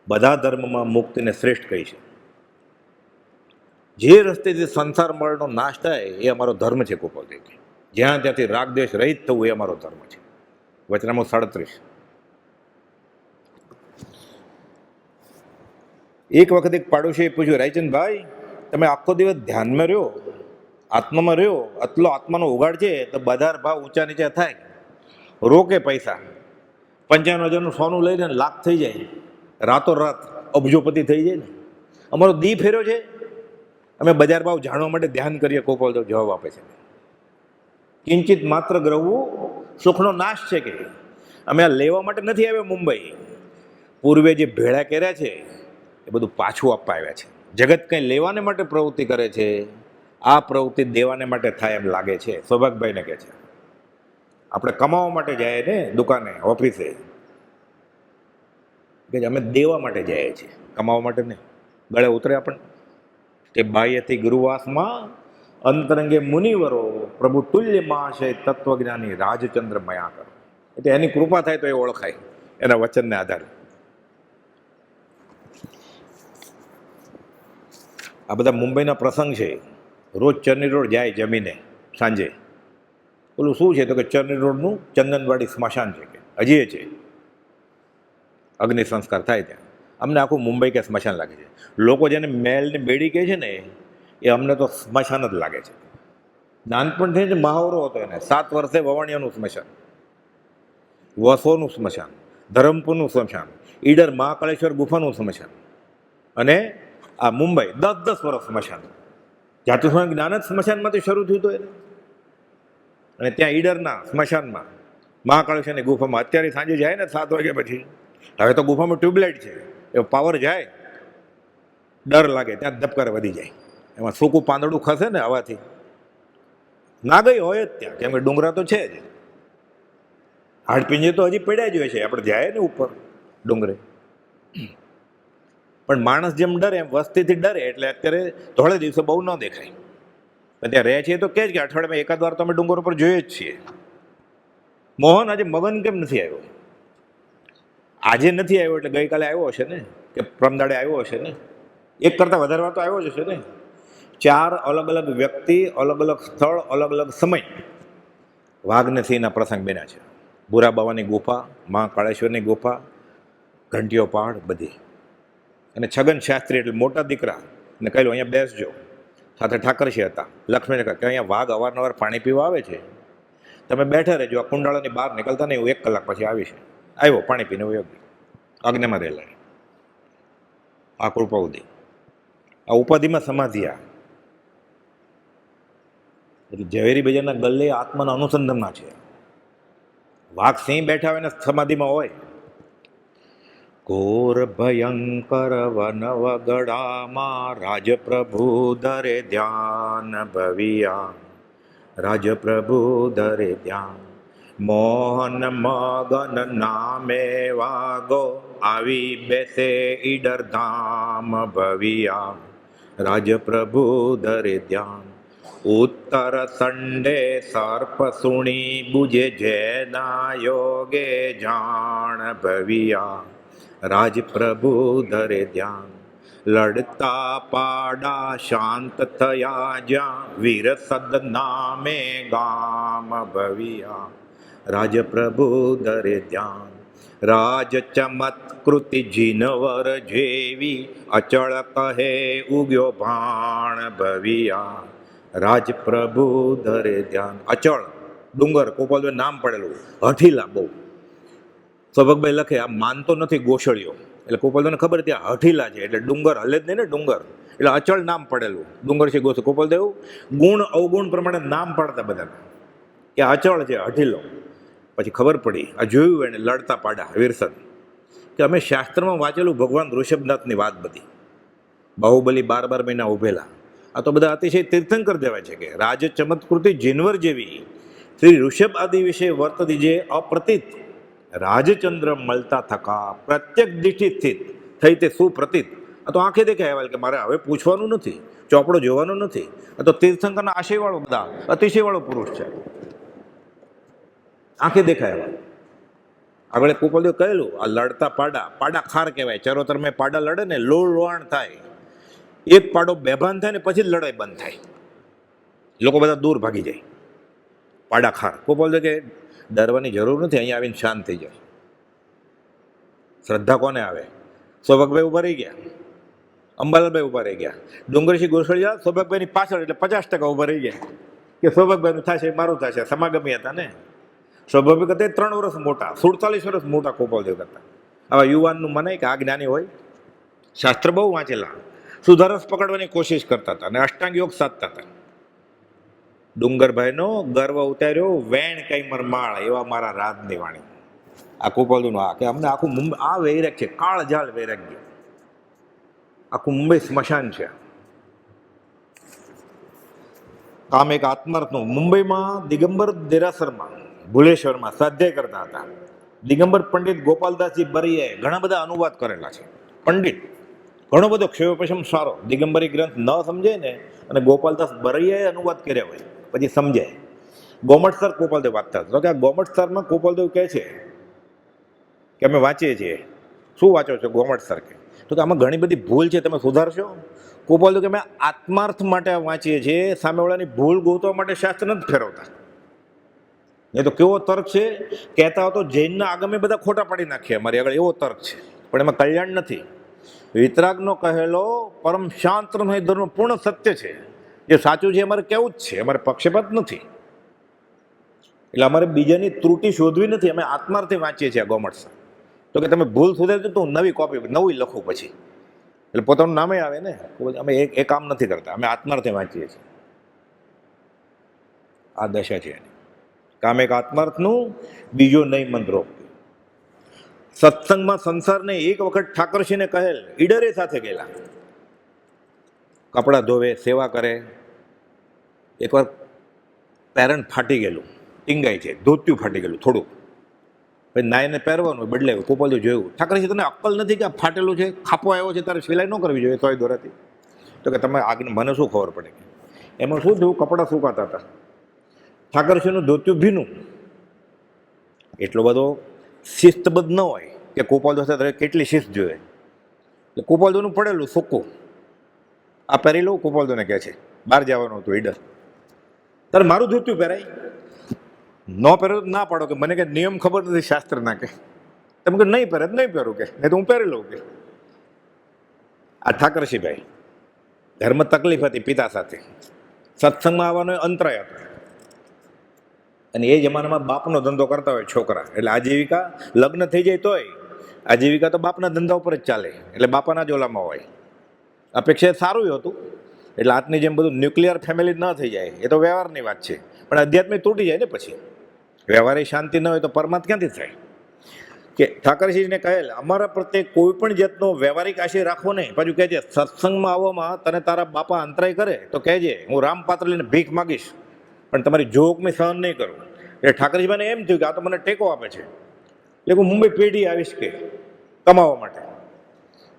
બધા ધર્મમાં મુક્તિને શ્રેષ્ઠ કહી છે. જે રસ્તેથી સંસાર મળનો નાશ થાય એ અમારો ધર્મ છે. કૃપાલજી, જ્યાં ત્યાંથી રાગદ્વેષ રહિત થવું એ અમારો ધર્મ છે. વચનામું 37. એક વખત એક પાડોશીએ પૂછ્યું, રાયચંદભાઈ તમે આખો દિવસ ધ્યાનમાં રહ્યો, આત્મામાં રહ્યો, આટલો આત્માનો ઉગાડ છે, તો બજાર ભાવ ઊંચા નીચા થાય, રોકે પૈસા 95,000નું સોનું લઈને લાખ થઈ જાય, રાતોરાત અબજોપતિ થઈ જાય ને. અમારો દી ફેર્યો છે, અમે બજાર ભાવ જાણવા માટે ધ્યાન કરીએ. કોપલ તો જવાબ આપે છે કિંચિત માત્ર ગ્રહવું સુખનો નાશ છે. કે અમે આ લેવા માટે નથી આવ્યા મુંબઈ. પૂર્વે જે ભેળા કર્યા છે એ બધું પાછું આપવા આવ્યા છે. જગત કંઈ લેવાને માટે પ્રવૃત્તિ કરે છે, આ પ્રવૃત્તિ દેવાને માટે થાય એમ લાગે છે. સૌભાગભાઈને કહે છે આપણે કમાવા માટે જાય ને દુકાને, ઓફિસે, કે અમે દેવા માટે જઈએ છીએ, કમાવા માટે નહીં. ગળે ઉતરે આપણને કે બાહ્યથી ગુરુવાસમાં અંતરંગે મુનિવરો પ્રભુ તુલ્ય મહાશય તત્વજ્ઞાની રાજચંદ્ર મયા કરો. એટલે એની કૃપા થાય તો એ ઓળખાય એના વચનને આધારે. આ બધા મુંબઈના પ્રસંગ છે. રોજ ચર્ની રોડ જાય જમીને સાંજે. પેલું શું છે તો કે ચર્ની રોડનું ચંદનવાડી સ્મશાન છે, કે હજી એ છે. અગ્નિ સંસ્કાર થાય ત્યાં. અમને આખું મુંબઈ કે સ્મશાન લાગે છે. લોકો જેને મેલની બેડી કહે છે ને, એ અમને તો સ્મશાન જ લાગે છે. નાનપણથી જ મહાવરો હતો એને. 7 વર્ષે વવાણિયાનું સ્મશાન, વસોનું સ્મશાન, ધરમપુરનું સ્મશાન, ઈડર મહાકાળેશ્વર ગુફાનું સ્મશાન, અને આ મુંબઈ 10-10 વર્ષ સ્મશાન. જાતું જ્ઞાન જ સ્મશાનમાંથી શરૂ થયું હતું એને. અને ત્યાં ઈડરના સ્મશાનમાં મહાકાળેશ્વરની ગુફામાં અત્યારે સાંજે જાય ને 7 વાગ્યા પછી, હવે તો ગુફામાં ટ્યુબલાઇટ છે, એ પાવર જાય, ડર લાગે, ત્યાં ધબકારા વધી જાય. એમાં સૂકું પાંદડું ખસે ને હવાથી, ના ગઈ હોય જ ત્યાં, કેમ કે ડુંગરા તો છે જ. હાડપિંજે તો હજી પડ્યા જ હોય છે, આપણે જાય ને ઉપર ડુંગરે. પણ માણસ જેમ ડરે એમ વસ્તીથી ડરે, એટલે અત્યારે ધોળે દિવસે બહુ ન દેખાય. પણ ત્યાં રહે છે તો કે જ કે અઠવાડિયામાં એકાદ વાર તો અમે ડુંગર ઉપર જોઈએ જ છીએ. મોહન આજે મગન કેમ નથી આવ્યો? આજે નથી આવ્યો એટલે ગઈકાલે આવ્યો હશે ને, કે પ્રમદાડે આવ્યો હશે ને, એક કરતાં વધારે વાર તો આવ્યો જ હશે ને. 4 અલગ અલગ વ્યક્તિ, અલગ અલગ સ્થળ, અલગ અલગ સમય વાઘને સિંહના પ્રસંગ બન્યા છે. ભૂરા બાવાની ગુફા, મહાકાળેશ્વરની ગુફા, ઘંટીઓ પહાડ બધી. અને છગન શાસ્ત્રી એટલે મોટા દીકરા ને કહેલું અહીંયા બેસજો, સાથે ઠાકરશી હતા. લક્ષ્મીને કહે કે અહીંયા વાઘ અવારનવાર પાણી પીવા આવે છે, તમે બેઠા રહેજો, આ કુંડાળાની બહાર નીકળતા નહીં, હું 1 કલાક પછી આવીશ. આવ્યો, પાણી પીને યોગી આજ્ઞામાં રહેલા. આ કૃપાઉદી, આ ઉપાધિમાં સમાધિયા. એટલે ઝવેરી બજારના ગલ્લે આત્માના અનુસંધાનમાં છે. વાઘ સિંહ બેઠા હોય ને સમાધિમાં હોય. ઘોર ભયંકર વનવગડામાં રાજપ્રભુ ધરે ધ્યાન ભવિયા, રાજપ્રભુ ધરે ધ્યાન. મોહન મગન નામે વાગો, આવી બેસે ઈડર ધામ ભવિયા, રાજપ્રભુ ધરે ધ્યાન. ઉત્તર સંડે સર્પ સુણી બુજે, જેના યોગે જાણ ભવિયા, રાજપ્રભુ ધરે ધ્યાન. લડતા પાડા શાંત થયા જ્યાં, વીરસદ નામે ગામ ભવિયા, રાજપ્રભુ ધરે ધ્યાન. રાજ ચમત્કૃતિ જીનવર જેવી, અચળ કહે ઉગ્યો ભાણ ભવિયા, રાજપ્રભુ ધરે ધ્યાન. અચળ ડુંગર, ગોપાલભાઈ નામ પડેલું, હઠીલા બહુ. સૌભગભાઈ લખે આ માનતો નથી ગોસળિયો, એટલે ગોપાલદેવને ખબર ત્યાં હઠીલા છે, એટલે ડુંગર હલે જ નહીં ને ડુંગર, એટલે અચળ નામ પડેલું ડુંગર છે ગોસ. ગોપાલદેવ ગુણ અવગુણ પ્રમાણે નામ પાડતા બધાને કે અચળ છે, હઠીલો. પછી ખબર પડી, આ જોયું એને લડતા પાડા વીરસદ, કે અમે શાસ્ત્રમાં વાંચેલું ભગવાન ઋષભનાથની વાત બધી, બાહુબલી 12 મહિના ઉભેલા, આ તો બધા અતિશય તીર્થંકર દેવાય છે કે રાજ ચમત્કૃતિ જીનવર જેવી શ્રી ઋષભ આદિ વિશે વર્તતી જે અપ્રતીત રાજચંદ્ર મળતા થકા, પ્રત્યેક દીઠી સ્થિત થઈ તે સુપ્રતીત. આ તો આંખે દેખાય અહેવાલ, કે મારે હવે પૂછવાનું નથી, ચોપડો જોવાનો નથી, આ તો તીર્થંકરના આશયવાળો બધા અતિશયવાળો પુરુષ છે, આંખે દેખાય અહેવાલ. આગળ ગોપાલદેવ કહેલું, આ લડતા પાડા, પાડા ખાર કહેવાય, ચરોતર મેં પાડા લડે ને લોળ લોહાણ થાય, એક પાડો બેભાન થાય ને પછી જ લડાઈ બંધ થાય, લોકો બધા દૂર ભાગી જાય. પાડા ખાર. ગોપાલદેવ કે ડરવાની જરૂર નથી, અહીંયા આવીને શાંત થઈ જાય. શ્રદ્ધા કોને આવે? સૌભાગભાઈ ઉભા રહી ગયા, અંબાલાલભાઈ ઉભા રહી ગયા, ડુંગરસિંહ ગોસળિયા સૌભાગભાઈની પાછળ, એટલે 50% ઉભા રહી ગયા કે સૌભાગભાઈનું થશે મારું થશે. સમાગમી હતા ને, સૌભાગભાઈ કરતા 3 વર્ષ મોટા, 47 વર્ષ મોટા ગોપાલદેવ કરતા. આવા યુવાનનું મનાય કે આ જ્ઞાની હોય, શાસ્ત્ર બહુ વાંચેલા, સુધારસ પકડવાની કોશિશ કરતા હતા અને અષ્ટાંગ યોગ સાધતા હતા. ડુંગરભાઈનો ગર્વ ઉતાર્યો, વેણ કઈ માળ એવા મારા રાજની વાણી. આ ગોપાલદેવનું આ કે અમને આખું મુંબઈ આ વૈરાગ છે, કાળજાળ વૈરાગ્ય, આખું મુંબઈ સ્મશાન છે. આમ એક આત્માર્થનું મુંબઈમાં દિગંબર દેરાસરમાં ભુલેશ્વરમાં સ્વાધ્યાય કરતા હતા. દિગંબર પંડિત ગોપાલદાસજી બરિયાએ ઘણા બધા અનુવાદ કરેલા છે. પંડિત ઘણો બધો ક્ષયોપશમ સારો, દિગંબરી ગ્રંથ ન સમજે ને અને ગોપાલદાસ બરૈયાએ અનુવાદ કર્યા હોય પછી સમજાય. ગોમટસર ગોપાલદેવ વાંચતા હતા, તો કે આ ગોમટસરમાં ગોપાલદેવ કહે છે કે અમે વાંચીએ છીએ. શું વાંચો છો? ગોમટસર કે. તો કે આમાં ઘણી બધી ભૂલ છે, તમે સુધારશો? ગોપાલદેવ કે અમે આત્માર્થ માટે વાંચીએ છીએ, સામેવાળાની ભૂલ ગોતવા માટે શાસ્ત્ર નથી ફેરવતા. એ તો કેવો તર્ક છે, કહેતા હો તો જૈનના આગમે બધા ખોટા પાડી નાખીએ અમારી આગળ, એવો તર્ક છે, પણ એમાં કલ્યાણ નથી. વિતરાગનો કહેલો પરમ શાંત ધર્મ પૂર્ણ સત્ય છે, જે સાચું છે અમારે કેવું જ છે, અમારે પક્ષપાત નથી. એટલે અમારે બીજાની ત્રુટિ શોધવી નથી, અમે આત્માર્થે વાંચીએ છીએ આ ગોમટસર. તો કે તમે ભૂલ સુધારી તો હું નવી કોપી નવી લખું પછી, એટલે પોતાનું નામે આવે ને, અમે એ કામ નથી કરતા, અમે આત્માર્થે વાંચીએ છીએ. આ દશા છે એની. કામ એક આત્માર્થનું, બીજો નહીં મંત્રો. સત્સંગમાં સંસારને એક વખત ઠાકરસિંહને કહેલ, ઈડરે સાથે ગયેલા, કપડાં ધોવે, સેવા કરે. એકવાર પેરણ ફાટી ગયેલું, ટીંગાઈ છે, ધોતિયું ફાટી ગયેલું થોડુંક, પછી નાઈને પહેરવાનું બદલાયું. ગોપાલદેવ જોયું, ઠાકરસિંહ તને અક્કલ નથી કે આ ફાટેલું છે, ખાપો આવ્યો છે, તારે સિલાઈ ન કરવી જોઈએ તોય દોરાથી? તો કે તમે આગળ મને શું ખબર પડે? એમાં શું થયું, કપડાં સુકાતા હતા, ઠાકરસિંહનું ધોતિયું ભીનું. એટલો બધો શિસ્તબદ્ધ ન હોય કે ગોપાલદેવ સાથે કેટલી શિસ્ત જોઈએ, એટલે ગોપાલદેવનું પડેલું સૂકું, આ પહેરી લઉં. ગોપાલદેવને કહે છે બહાર જવાનું હતું ઈડર, તારે મારું ધોતિયું પહેરાય? ન પહેરો તો ના પાડો, કે મને કે નિયમ ખબર નથી શાસ્ત્ર ના, કે તમે કે નહીં પહેરે નહીં પહેરું, કે નહીં તો હું પહેરી લઉં. કે આ ઠાકરસિંહભાઈ ધર્મ તકલીફ હતી પિતા સાથે, સત્સંગમાં આવવાનો અંતરાય હતો, અને એ જમાનામાં બાપનો ધંધો કરતા હોય છોકરા, એટલે આજીવિકા લગ્ન થઈ જાય તોય આજીવિકા તો બાપના ધંધા ઉપર જ ચાલે, એટલે બાપાના જ ઓલામાં હોય. અપેક્ષા સારું હતું, એટલે આજની જેમ બધું ન્યુક્લિયર ફેમિલી ન થઈ જાય, એ તો વ્યવહારની વાત છે, પણ અધ્યાત્મિક તૂટી જાય ને પછી. વ્યવહારે શાંતિ ન હોય તો પરમાત્મા ક્યાંથી થાય? કે ઠાકરસિંહને કહેલ, અમારા પ્રત્યે કોઈ પણ જાતનો વ્યવહારિક આશય રાખવો નહીં. પાછું કહેજે સત્સંગમાં આવવામાં તને તારા બાપા અંતરાય કરે તો કહેજે, હું રામપાત્ર લઈને ભીખ માગીશ, પણ તમારી જોગ મેં સહન નહીં કરું. એટલે ઠાકરજીભાઈને એમ થયું કે આ તો મને ટેકો આપે છે, એટલે હું મુંબઈ પેઢી આવીશ કે કમાવા માટે.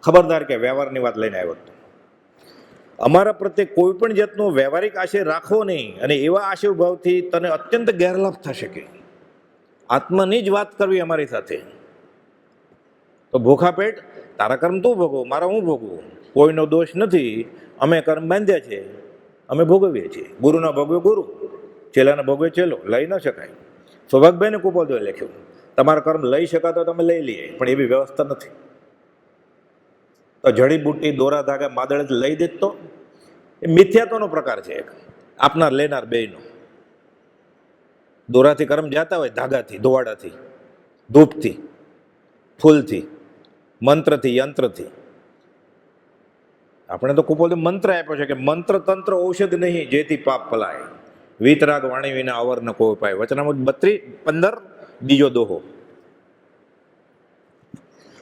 ખબરદાર કે વ્યવહારની વાત લઈને આવ્યો હતો. અમારા પ્રત્યે કોઈ પણ જાતનો વ્યવહારિક આશય રાખવો નહીં, અને એવા આશય ભાવથી તને અત્યંત ગેરલાભ થશે કે આત્માની જ વાત કરવી અમારી સાથે. તો ભૂખા પેટ તારા કર્મ તું ભોગવો, મારા હું ભોગવું, કોઈનો દોષ નથી. અમે કર્મ બાંધ્યા છે, અમે ભોગવીએ છીએ. ગુરુના ભોગવે ગુરુ, ચેલાના ભોગવે ચેલો, લઈ ન શકાય. સૌભાગભાઈને કુપોદોએ લખ્યું, તમારા કર્મ લઈ શકાતો તમે લઈ લઈએ, પણ એવી વ્યવસ્થા નથી. તો જડીબુટ્ટી, દોરા, ધાગા, માદળ લઈ દેત તો એ મિથ્યાત્વનો પ્રકાર છે એક, આપનાર લેનાર બેયનો. દોરાથી કર્મ જાતા હોય, ધાગાથી, દોવાડાથી, ધૂપથી, ફૂલથી, મંત્રથી, યંત્રથી. આપણે તો કુપોદે મંત્ર આપ્યો છે કે મંત્ર તંત્ર ઔષધ નહીં, જેથી પાપ ફલાય. વીતરાગ વાણી વિના અવર ન કોઈ પાય. વચનામૃત 32:15 બીજો દોહો.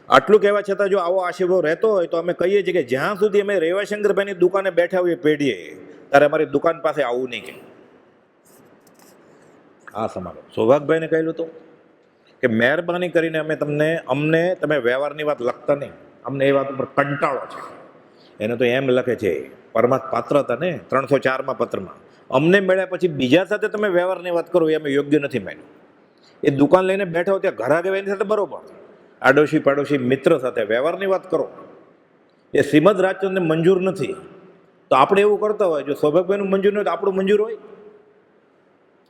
આટલું કહેવા છતાં જો આવો આશીર્વાદ રહેતો હોય તો અમે કહીએ છીએ કે જ્યાં સુધી અમે રેવાશંકરભાઈની દુકાને બેઠા હોઈએ પેઢીએ, ત્યારે અમારી દુકાન પાસે આવવું નહીં. કે આ સમારો સૌભાગભાઈને કહેલું હતું કે મહેરબાની કરીને અમને તમે વ્યવહારની વાત લખતા નહીં, અમને એ વાત ઉપર કંટાળો છે. એને તો એમ લખે છે, પરમાત્મા પાત્ર હતા ને 304માં પત્રમાં, અમને મળ્યા પછી બીજા સાથે તમે વ્યવહારની વાત કરો એ અમે યોગ્ય નથી માન્યું. એ દુકાન લઈને બેઠા હો ત્યાં ઘર આગળ એની સાથે બરોબર, આડોશી પાડોશી મિત્ર સાથે વ્યવહારની વાત કરો, એ શ્રીમદ રાજચંદ્રને મંજૂર નથી. તો આપણે એવું કરતા હોય, જો સૌભાગભાઈનું મંજૂર ન હોય તો આપણું મંજૂર હોય.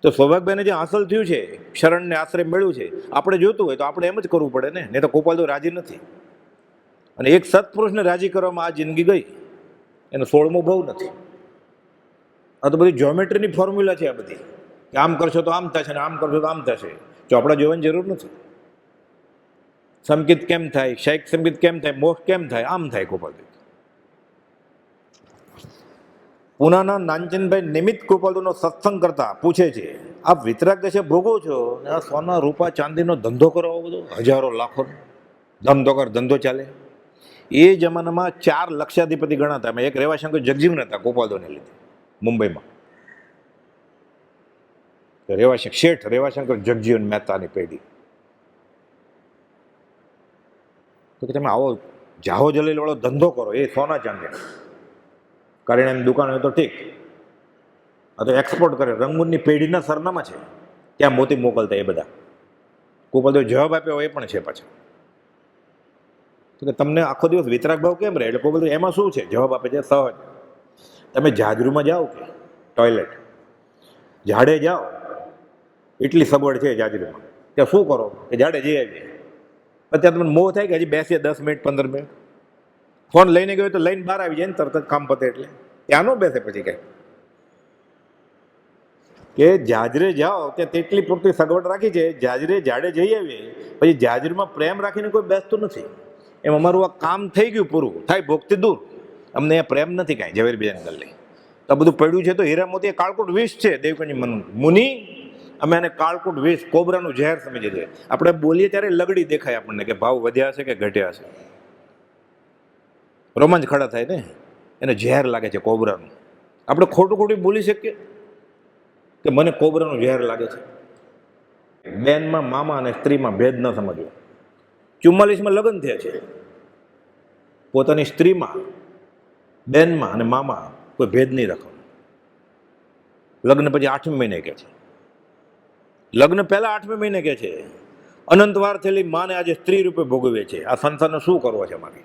તો સૌભાગભાઈને જે હાંસલ થયું છે, શરણને આશ્રય મળ્યું છે, આપણે જોતું હોય તો આપણે એમ જ કરવું પડે ને, નહીં તો ગોપાલ તો રાજી નથી. અને એક સત્પુરુષને રાજી કરવામાં આ જિંદગી ગઈ, એનો 16મો ભાવ નથી. આ તો બધી જ્યોમેટ્રીની ફોર્મ્યુલા છે આ બધી, કે આમ કરશો તો આમ થશે ને આમ કરશો તો આમ થશે. ચોપડા જોવાની જરૂર નથી. સંકિત કેમ થાય, શૈક સંકિત કેમ થાય, મોક્ષ કેમ થાય, આમ થાય ગોપાલદેવ. પુનાના નાનચંદભાઈ નિમિત્ત ગોપાલદેવનો સત્સંગ કરતા પૂછે છે, આપ વિતરાગ દશા ભોગવો છો, આ સોના રૂપા ચાંદીનો ધંધો કરો, બધો હજારો લાખો ધંધો ચાલે. એ જમાનામાં 4 લક્ષાધિપતિ ગણાતા. એમાં એક રેવાશંકર જગજીવન હતા ગોપાલદેવને લીધે મુંબઈમાં. શેઠ રેવાશંકર જગજીવન મહેતાની પેઢી. તો કે તમે આવો જાહો જલેલ વાળો ધંધો કરો, એ સોના ચાંદી કરીને એની દુકાન હોય તો ઠીક. આ તો એક્સપોર્ટ કરે. રંગૂનની પેઢીના સરનામા છે, ત્યાં મોતી મોકલતા એ બધા. ગોપાલદેવ જવાબ આપ્યો એ પણ છે પાછા. તો કે તમને આખો દિવસ વિતરાગ ભાવ કેમ રહે? એટલે ગોપાલદેવ એમાં શું છે? જવાબ આપે છે સહજ. તમે જાજરૂમાં જાઓ કે ટોયલેટ, ઝાડે જાઓ, એટલી સગવડ છે જાજરૂમાં, ત્યાં શું કરો કે ઝાડે જઈ આવીએ. અત્યારે તમને મોહ થાય કે હજી બેસીએ 10 મિનિટ 15 મિનિટ. ફોન લઈને ગયો તો લઈને બહાર આવી જાય ને તરત જ કામ પતે. એટલે ત્યાં ન બેસે પછી કઈ કે જાજરે જાઓ ત્યાં તેટલી પૂરતી સગવડ રાખી છે, જાજરે ઝાડે જઈ આવીએ. પછી જાજરમાં પ્રેમ રાખીને કોઈ બેસતું નથી. એમ અમારું આ કામ થઈ ગયું, પૂરું થાય, ભોગતી દૂર. અમને અહીંયા પ્રેમ નથી કાંઈ ઝવેરબીજાને ગલ્લે. તો બધું પડ્યું છે તો હીરા મોતી કાળકૂટ વિષ છે. દેવકંજી મુનિ અમે આને કાળકૂટ વિષ, કોબરાનું ઝેર સમજી દે. આપણે બોલીએ ત્યારે લગડી દેખાય આપણને કે ભાવ વધ્યા છે કે ઘટ્યા છે. રોમાંચ ખડા થાય ને, એને ઝેર લાગે છે કોબરાનું. આપણે ખોટું ખોટું બોલી શકીએ કે મને કોબરાનું ઝેર લાગે છે. બેનમાં મામા અને સ્ત્રીમાં ભેદ ન સમજવો. 44માં લગ્ન થયા છે, પોતાની સ્ત્રીમાં, બેનમાં અને મામા કોઈ ભેદ નહીં રાખવાનો. લગ્ન પછી 8મે મહિને કહે છે, લગ્ન પહેલા 8મે મહિને કહે છે, અનંતવાર થયેલી માને આજે સ્ત્રી રૂપે ભોગવે છે. આ સંસારને શું કરવો છે મારે?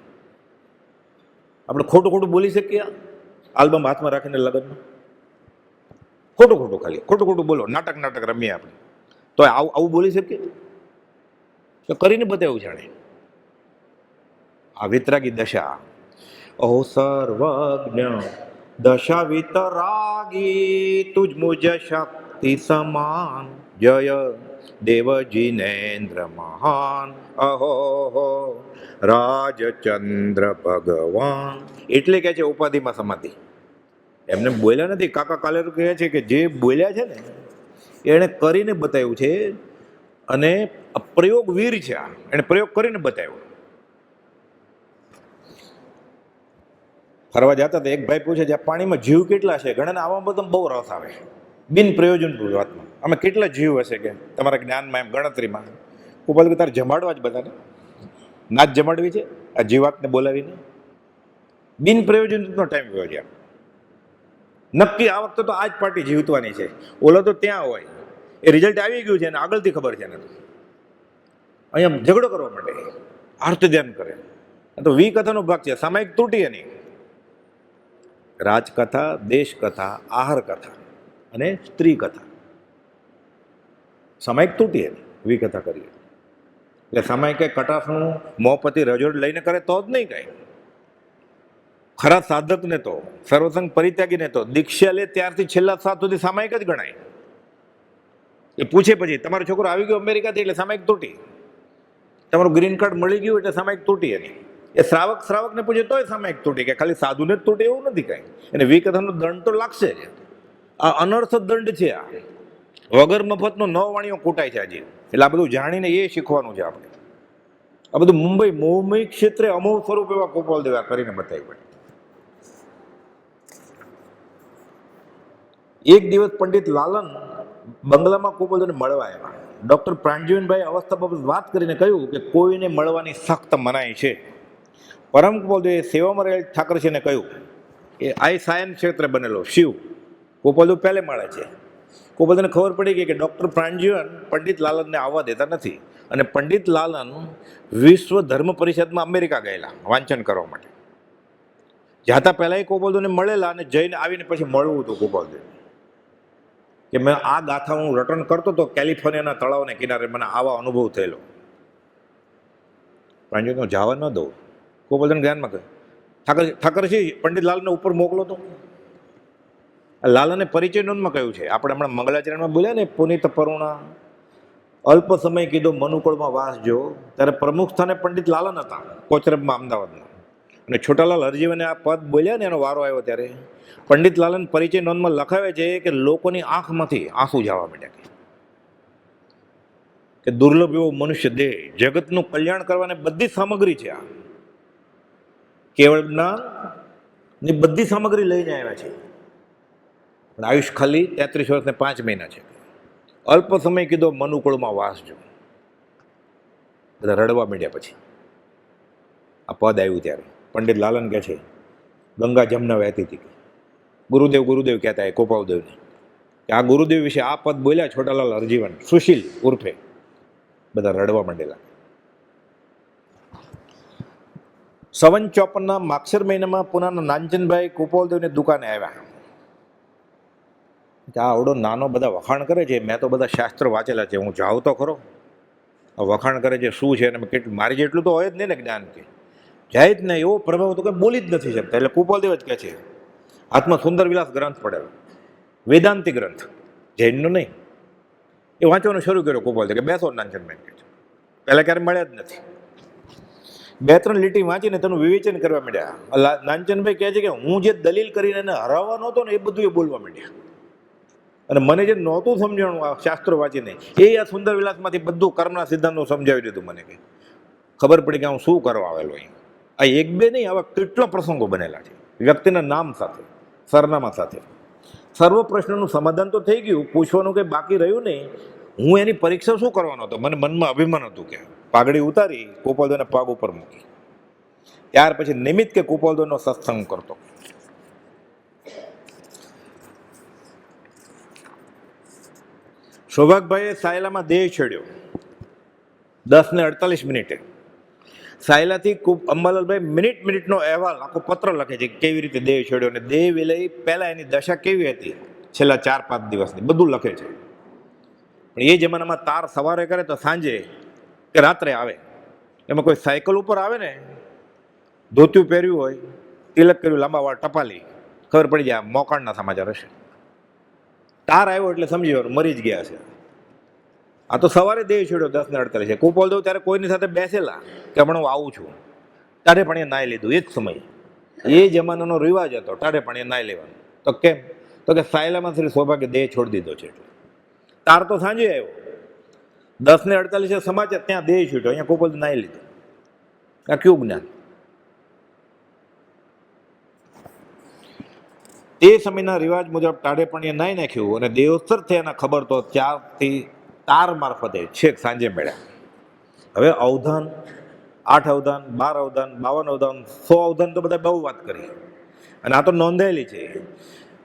આપણે ખોટું ખોટું બોલી શકીએ? આલ્બમ હાથમાં રાખીને લગ્નમાં ખોટું ખોટું, ખાલી ખોટું ખોટું બોલો, નાટક રમીએ આપણે, તો આવું બોલી શકીએ? તો કરીને બતાવ્યું જાણે. આ વિતરાગી દશા, ઓ સર્વજ્ઞ દશા વિતરાગી, તુજ મુજ શક્તિ સમાન, જય દેવ જીનેન્દ્ર મહાન, અહો રાજચંદ્ર ભગવાન. એટલે કહે છે ઉપાધિમાં સમાધિ. એમને બોલ્યા નથી. કાકા કાલેરું કહે છે કે જે બોલ્યા છે ને એણે કરીને બતાવ્યું છે. અને પ્રયોગ વીર છે. એણે પ્રયોગ કરીને બતાવ્યો. ફરવા જતા હતા, એક ભાઈ પૂછે છે પાણીમાં જીવ કેટલા છે? ઘણાને આવામાં બધું બહુ રસ આવે, બિન પ્રયોજન વાતમાં. આમાં કેટલા જીવ હશે કે તમારા જ્ઞાનમાં એમ ગણતરીમાં? ગોપાલ કે તારે જમાડવા જ બધાને, ના જ જમાડવી છે આ જીવાતને બોલાવીને? બિન પ્રયોજનનો ટાઈમ ગયો છે. નક્કી આ વખતે તો આ જ પાર્ટી જીતવાની છે, ઓલો તો ત્યાં હોય, એ રિઝલ્ટ આવી ગયું છે અને આગળથી ખબર છે ને, અહીંયા ઝઘડો કરવા માટે આર્થ ધ્યાન કરે. તો વિકથાનો ભાગ છે, સામાયિક તૂટી એની. રાજકથા, દેશકથા, આહાર કથા અને સ્ત્રી કથા, સામાયિક તૂટી એની વિકથા કરીએ એટલે. સામાયિક કઈ કટાસનું મોંપતિ રજોડ લઈને કરે તો જ નહીં કાંઈ. ખરા સાધકને તો, સર્વસંગ પરિત્યાગીને તો દીક્ષા લે ત્યારથી છેલ્લા 7 સુધી સામાયિક જ ગણાય. એ પૂછે પછી તમારો છોકરો આવી ગયો અમેરિકાથી એટલે સામાયિક તૂટી, તમારું ગ્રીન કાર્ડ મળી ગયું એટલે સામાયિક તૂટી એની. એ શ્રાવકને પૂછે તોય સામાયિક તૂટી, કે ખાલી સાધુને જ તૂટે એવું નથી કાંઈ. એને વિકથાનો દંડ તો લાગશે જ. આ અનર્થ દંડ છે. આ વગર મફતનો 9 વાણીઓ કૂટાય છે આજે. એટલે આ બધું જાણીને એ શીખવાનું છે આપણે. આ બધું મુંબઈ મોહમય ક્ષેત્રે અમોહ સ્વરૂપ એવા ગોપાલ દેવા કરીને બતાવી પડે. એક દિવસ પંડિત લાલન બંગલામાં ગોપાલદેવને મળવા આવ્યા. ડૉક્ટર પ્રાણજીવનભાઈ અવસ્થા બાબત વાત કરીને કહ્યું કે કોઈને મળવાની સખ્ત મનાઈ છે. પરમ ગોપાલદેવે સેવામાં રહેલ ઠાકરસિંહને કહ્યું કે આ સાયન્સ ક્ષેત્રે બનેલો શિવ ગોપાલદેવ પહેલે માળે છે. ગોપાલદેવને ખબર પડી ગઈ કે ડૉક્ટર પ્રાણજીવન પંડિત લાલનને આવવા દેતા નથી, અને પંડિત લાલન વિશ્વ ધર્મ પરિષદમાં અમેરિકા ગયેલા વાંચન કરવા માટે. જાતા પહેલાં ગોપાલદેવને મળેલા અને જઈને આવીને પછી મળવું હતું ગોપાલદેવ કે મેં આ ગાથા હું રટન કરતો હતો કેલિફોર્નિયાના તળાવને કિનારે, મને આવા અનુભવ થયેલો. પ્રાણજીવન જવા ન દઉં. ગોપાલદેવને ધ્યાનમાં કહ્યું ઠાકરસિંહ પંડિત લાલને ઉપર મોકલો તો. લાલને પરિચય નોંધમાં કહ્યું છે, આપણે હમણાં મંગલાચરણમાં બોલ્યા ને, પુનિત પરુણા અલ્પ સમય કીધો મનુકુળમાં વાસ જો, ત્યારે પ્રમુખ સ્થાને પંડિત લાલન હતા કોચરબમાં અમદાવાદમાં. અને છોટાલાલ હરજીવને આ પદ બોલ્યા ને એનો વારો આવ્યો ત્યારે પંડિત લાલન પરિચય નોંધમાં લખાવે છે કે લોકોની આંખમાંથી આંસુ જવા માંડ્યા કે દુર્લભ એવો મનુષ્ય દેહ, જગતનું કલ્યાણ કરવાની બધી સામગ્રી છે. આ કેવળ જ્ઞાનની બધી સામગ્રી લઈને આવ્યા છે, પણ આયુષ ખાલી 33 વર્ષ ને 5 મહિના છે. અલ્પ સમય કીધો મનુકુળમાં વાસ જો. બધા રડવા માંડ્યા પછી આ પદ આવ્યું ત્યારે પંડિત લાલન કહે છે ગંગા જમના વહેતી હતી. ગુરુદેવ કહેતા એ ગોપાલદેવને કે આ ગુરુદેવ વિશે આ પદ બોલ્યા છોટાલાલ હરજીવન સુશીલ ઉર્ફે. બધા રડવા માંડેલા. 54 માક્ષર મહિનામાં પુનાના નાનચંદભાઈ ગોપાલદેવની દુકાને આવ્યા. આ આવડો નાનો બધા વખાણ કરે છે, મેં તો બધા શાસ્ત્ર વાંચેલા છે, હું જાઉં તો ખરો. આ વખાણ કરે છે શું છે, અને કેટલું મારી જેટલું તો હોય જ નહીં ને જ્ઞાન. કે જાય જ ને એવો પ્રભાવ તો કંઈ બોલી જ નથી શકતા. એટલે ગોપાલદેવ જ કહે છે હાથમાં સુંદર વિલાસ ગ્રંથ પડેલો, વેદાંતિ ગ્રંથ, જૈનનો નહીં. એ વાંચવાનું શરૂ કર્યો ગોપાલદેવ કે બેસો નાનચંદભાઈ કહે છે. પહેલાં ક્યારે મળ્યા જ નથી. 2-3 લીટી વાંચીને તેનું વિવેચન કરવા માંડ્યા. નાનચંદભાઈ કહે છે કે હું જે દલીલ કરીને એને હરાવવા નહોતો ને એ બધું એ બોલવા માંડ્યા, અને મને જે નહોતું સમજાણું આ શાસ્ત્રો વાંચીને એ આ સુંદર વિલાસમાંથી બધું કર્મના સિદ્ધાંતનું સમજાવી દીધું. મને કે ખબર પડી કે હું શું કરવા આવેલો અહીં. આ 1-2 નહીં, આવા કેટલા પ્રસંગો બનેલા છે વ્યક્તિના નામ સાથે, સરનામા સાથે. સર્વ પ્રશ્નનું સમાધાન તો થઈ ગયું, પૂછવાનું કંઈ બાકી રહ્યું નહીં. હું એની પરીક્ષા શું કરવાનો હતો? મને મનમાં અભિમાન હતું કે પાઘડી ઉતારી ગોપાલદેવના પગ ઉપર મૂકી. ત્યાર પછી નિમિત્ત કે ગોપાલદેવનો સત્સંગ કરતો. સૌભાગભાઈએ સાયલામાં દેહ છેડ્યો 10:48. સાયલાથી અંબાલાલભાઈ મિનિટનો અહેવાલ આખો પત્ર લખે છે કેવી રીતે દેહ છેડ્યો, અને દેહ વિલય પહેલાં એની દશા કેવી હતી છેલ્લા 4-5 દિવસની, બધું લખે છે. પણ એ જમાનામાં તાર સવારે કરે તો સાંજે કે રાત્રે આવે. એમાં કોઈ સાયકલ ઉપર આવે ને, ધોતિયું પહેર્યું હોય, તિલક કર્યું, લાંબા વાળ, ટપાલી, ખબર પડી જાય મોકાણના સમાચાર હશે. તાર આવ્યો એટલે સમજી જવાનું મરી જ ગયા છે. આ તો સવારે દેહ છોડ્યો 10:48. ગોપાલદેવ ત્યારે કોઈની સાથે બેસેલા કે હમણાં હું આવું છું, તારે પણ એ નાઈ લીધું. એ જ સમય, એ જમાનાનો રિવાજ હતો, તારે પણ એ નાઈ લેવાનું. તો કેમ? તો કે સાયલામાં શ્રી સૌભાગ્ય દેહ છોડી દીધો છે. એટલે તાર તો સાંજે આવ્યો 10:48 સમાચાર, ત્યાં દેહ છૂટ્યો, અહીંયા ગોપાલદેવ નાઈ લીધું. આ કયું જ્ઞાન? તે સમયના રિવાજ મુજબ ટાઢેપણીએ નાઈ નાખ્યું અને દેવસર થયાના ખબર તો ત્યારથી તાર મારફતે છેક સાંજે મળ્યા. હવે અવધાન, 8 અવધાન, 12 અવધાન, 52 અવધાન, 100 અવધાન તો બધા બહુ વાત કરી, અને આ તો નોંધાયેલી છે.